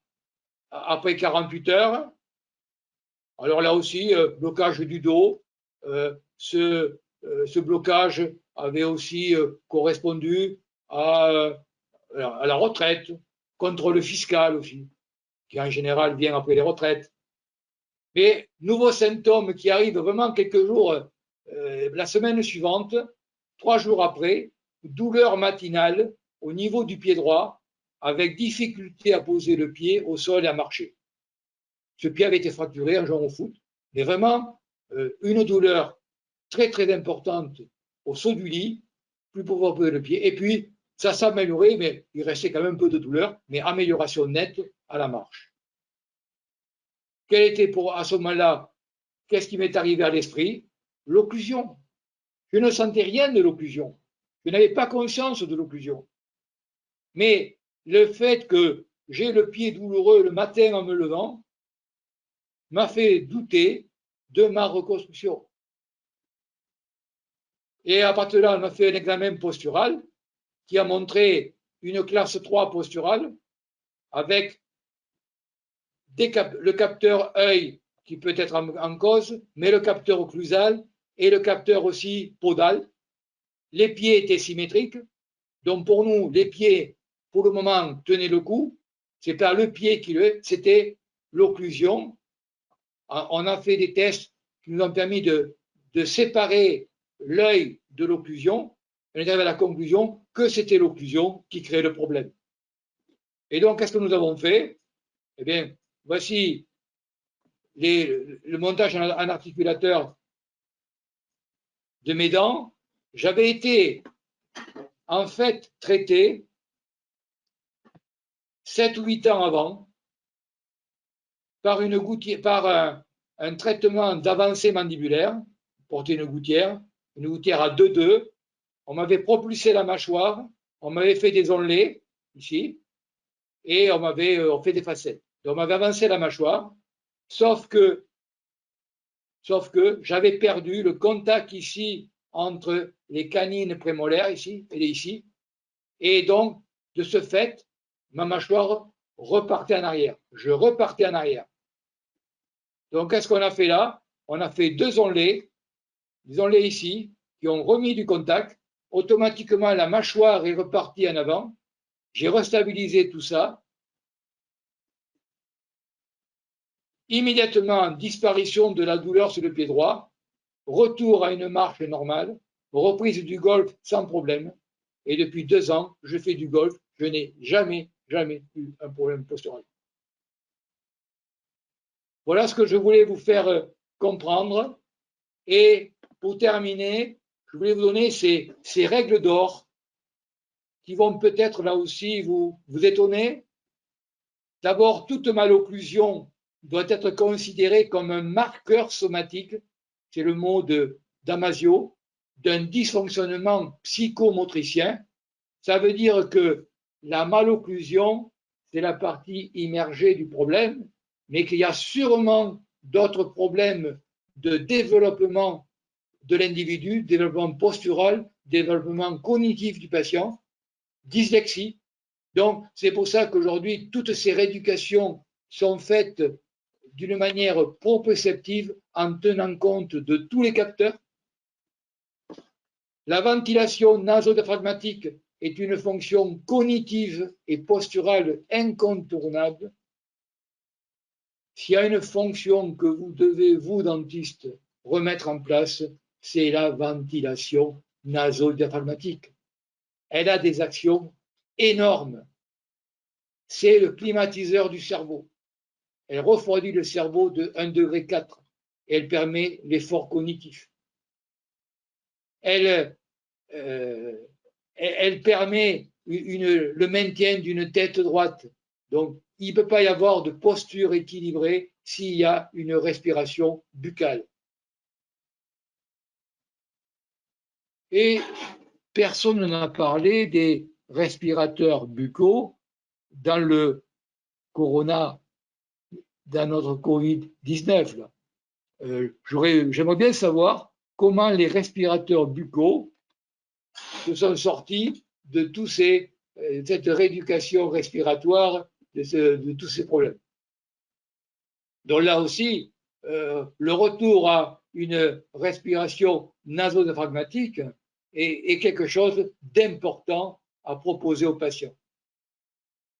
après 48 heures. Alors là aussi, blocage du dos. Ce blocage avait aussi correspondu à la retraite, contrôle fiscal aussi, qui en général vient après les retraites. Mais nouveau symptôme qui arrive vraiment quelques jours, la semaine suivante, 3 jours après, douleur matinale au niveau du pied droit, avec difficulté à poser le pied au sol et à marcher. Ce pied avait été fracturé en jouant au foot, mais vraiment une douleur très très importante au saut du lit, plus pouvoir poser le pied. Et puis, ça s'améliorait, mais il restait quand même un peu de douleur, mais amélioration nette à la marche. Quel était à ce moment-là, qu'est-ce qui m'est arrivé à l'esprit? L'occlusion. Je ne sentais rien de l'occlusion. Je n'avais pas conscience de l'occlusion. Mais le fait que j'ai le pied douloureux le matin en me levant m'a fait douter de ma reconstruction. Et à partir de là, on a fait un examen postural qui a montré une classe 3 posturale avec le capteur œil qui peut être en cause, mais le capteur occlusal et le capteur aussi podal. Les pieds étaient symétriques. Donc pour nous, les pieds, pour le moment, tenaient le coup. Ce n'est pas le pied c'était l'occlusion. On a fait des tests qui nous ont permis de séparer l'œil de l'occlusion. On est arrivé à la conclusion que c'était l'occlusion qui créait le problème. Et donc, qu'est-ce que nous avons fait? Eh bien, voici le montage en articulateur de mes dents. J'avais été, en fait, traité 7 ou 8 ans avant par un traitement d'avancée mandibulaire, porter une gouttière à 2,2. On m'avait propulsé la mâchoire, on m'avait fait des onlets, ici, et on fait des facettes. Donc, on m'avait avancé la mâchoire, sauf que j'avais perdu le contact ici entre les canines prémolaires, ici, et ici, et donc, de ce fait, ma mâchoire repartait en arrière. Je repartais en arrière. Donc, qu'est-ce qu'on a fait là? on a fait deux onlets, des onlets ici, qui ont remis du contact. Automatiquement, la mâchoire est repartie en avant. J'ai restabilisé tout ça. Immédiatement, disparition de la douleur sur le pied droit, retour à une marche normale, reprise du golf sans problème. Et depuis 2 ans, je fais du golf. Je n'ai jamais eu un problème postural. Voilà ce que je voulais vous faire comprendre. Et pour terminer, je voulais vous donner ces règles d'or qui vont peut-être là aussi vous étonner. D'abord, toute malocclusion doit être considérée comme un marqueur somatique, c'est le mot de Damasio, d'un dysfonctionnement psychomotricien. Ça veut dire que la malocclusion, c'est la partie immergée du problème, mais qu'il y a sûrement d'autres problèmes de développement de l'individu, développement postural, développement cognitif du patient, dyslexie. Donc, c'est pour ça qu'aujourd'hui, toutes ces rééducations sont faites d'une manière proprioceptive en tenant compte de tous les capteurs. La ventilation nasodiaphragmatique est une fonction cognitive et posturale incontournable. S'il y a une fonction que vous devez, vous, dentiste, remettre en place, c'est la ventilation nasodiaphragmatique. Elle a des actions énormes. C'est le climatiseur du cerveau. Elle refroidit le cerveau de 1,4 degré et elle permet l'effort cognitif. Elle permet le maintien d'une tête droite. Donc, il ne peut pas y avoir de posture équilibrée s'il y a une respiration buccale. Et personne n'a parlé des respirateurs buccaux dans le corona, dans notre Covid-19. J'aimerais bien savoir comment les respirateurs buccaux se sont sortis de cette rééducation respiratoire, de tous ces problèmes. Donc là aussi, le retour à une respiration nasodiaphragmatique est quelque chose d'important à proposer aux patients.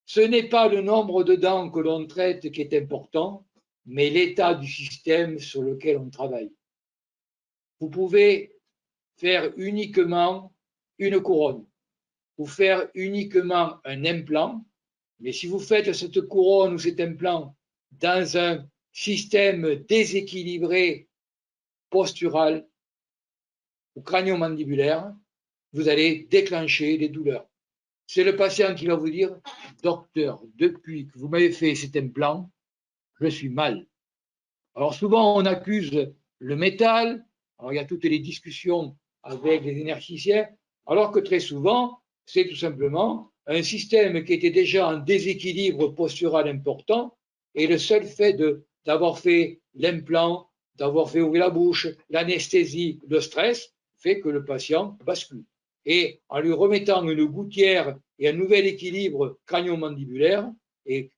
Ce n'est pas le nombre de dents que l'on traite qui est important, mais l'état du système sur lequel on travaille. Vous pouvez faire uniquement une couronne, ou faire uniquement un implant, mais si vous faites cette couronne ou cet implant dans un système déséquilibré postural ou crânio-mandibulaire, vous allez déclencher des douleurs. C'est le patient qui va vous dire « Docteur, depuis que vous m'avez fait cet implant, je suis mal. » Alors souvent, on accuse le métal. Alors, il y a toutes les discussions avec les énergéticiens, alors que très souvent, c'est tout simplement un système qui était déjà en déséquilibre postural important, et le seul fait d'avoir fait l'implant, d'avoir fait ouvrir la bouche, l'anesthésie, le stress, fait que le patient bascule. Et en lui remettant une gouttière et un nouvel équilibre crânio-mandibulaire et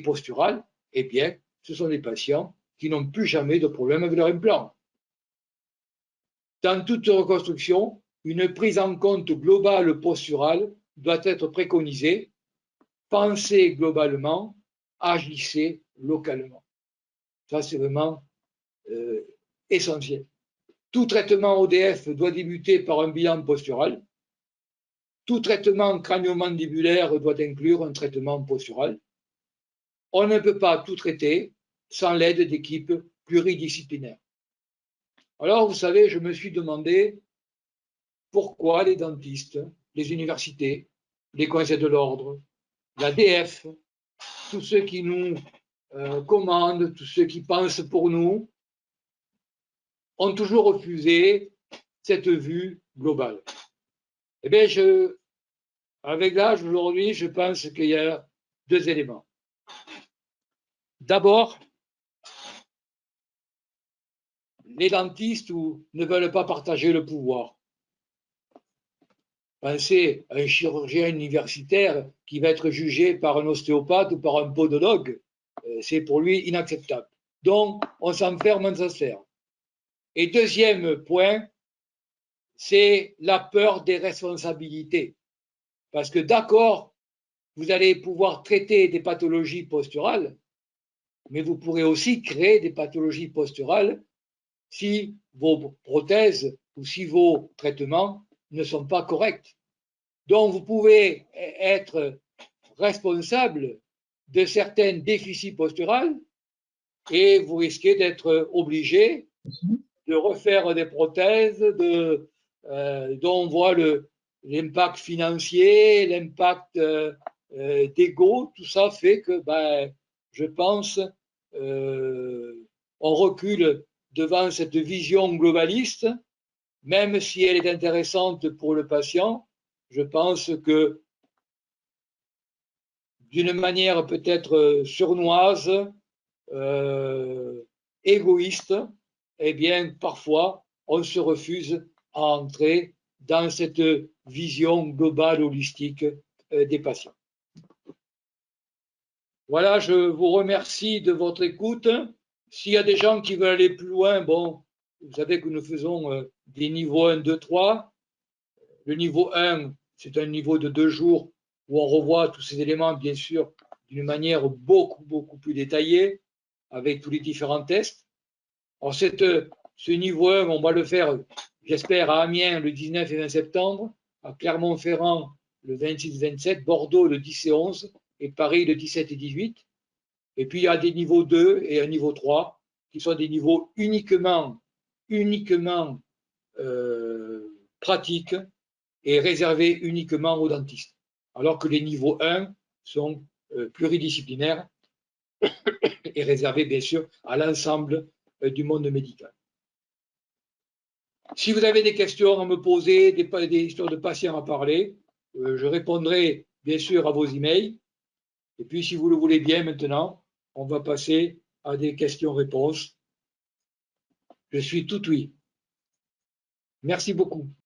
postural, eh bien, ce sont des patients qui n'ont plus jamais de problème avec leur implant. Dans toute reconstruction, une prise en compte globale posturale doit être préconisée. Pensez globalement, agissez localement. Ça, c'est vraiment essentiel. Tout traitement ODF doit débuter par un bilan postural. Tout traitement crânio-mandibulaire doit inclure un traitement postural. On ne peut pas tout traiter sans l'aide d'équipes pluridisciplinaires. Alors, vous savez, je me suis demandé pourquoi les dentistes, les universités, les conseils de l'ordre, l'ADF, tous ceux qui nous commandent, tous ceux qui pensent pour nous, ont toujours refusé cette vue globale. Eh bien, avec l'âge aujourd'hui, je pense qu'il y a 2 éléments. D'abord, les dentistes ne veulent pas partager le pouvoir. Pensez à un chirurgien universitaire qui va être jugé par un ostéopathe ou par un podologue, c'est pour lui inacceptable. Donc, on s'enferme, on s'enferme. Et deuxième point, c'est la peur des responsabilités. Parce que d'accord, vous allez pouvoir traiter des pathologies posturales, mais vous pourrez aussi créer des pathologies posturales si vos prothèses ou si vos traitements ne sont pas corrects. Donc, vous pouvez être responsable de certains déficits posturaux et vous risquez d'être obligé de refaire des prothèses dont on voit l'impact financier, l'impact d'ego, tout ça fait que, je pense, on recule devant cette vision globaliste, même si elle est intéressante pour le patient. Je pense que d'une manière peut-être sournoise, égoïste, eh bien, parfois, on se refuse à entrer dans cette vision globale, holistique des patients. Voilà, je vous remercie de votre écoute. S'il y a des gens qui veulent aller plus loin, bon, vous savez que nous faisons des niveaux 1, 2, 3. Le niveau 1, c'est un niveau de 2 jours où on revoit tous ces éléments, bien sûr, d'une manière beaucoup plus détaillée, avec tous les différents tests. Alors, ce niveau 1, on va le faire, j'espère, à Amiens le 19 et 20 septembre, à Clermont-Ferrand le 26-27, Bordeaux le 10 et 11, et Paris le 17 et 18. Et puis, il y a des niveaux 2 et un niveau 3, qui sont des niveaux uniquement pratiques et réservés uniquement aux dentistes. Alors que les niveaux 1 sont pluridisciplinaires et réservés, bien sûr, à l'ensemble du monde médical. Si vous avez des questions à me poser, des histoires de patients à parler, je répondrai bien sûr à vos emails. Et puis, si vous le voulez bien maintenant, on va passer à des questions-réponses. Je suis tout oui. Merci beaucoup.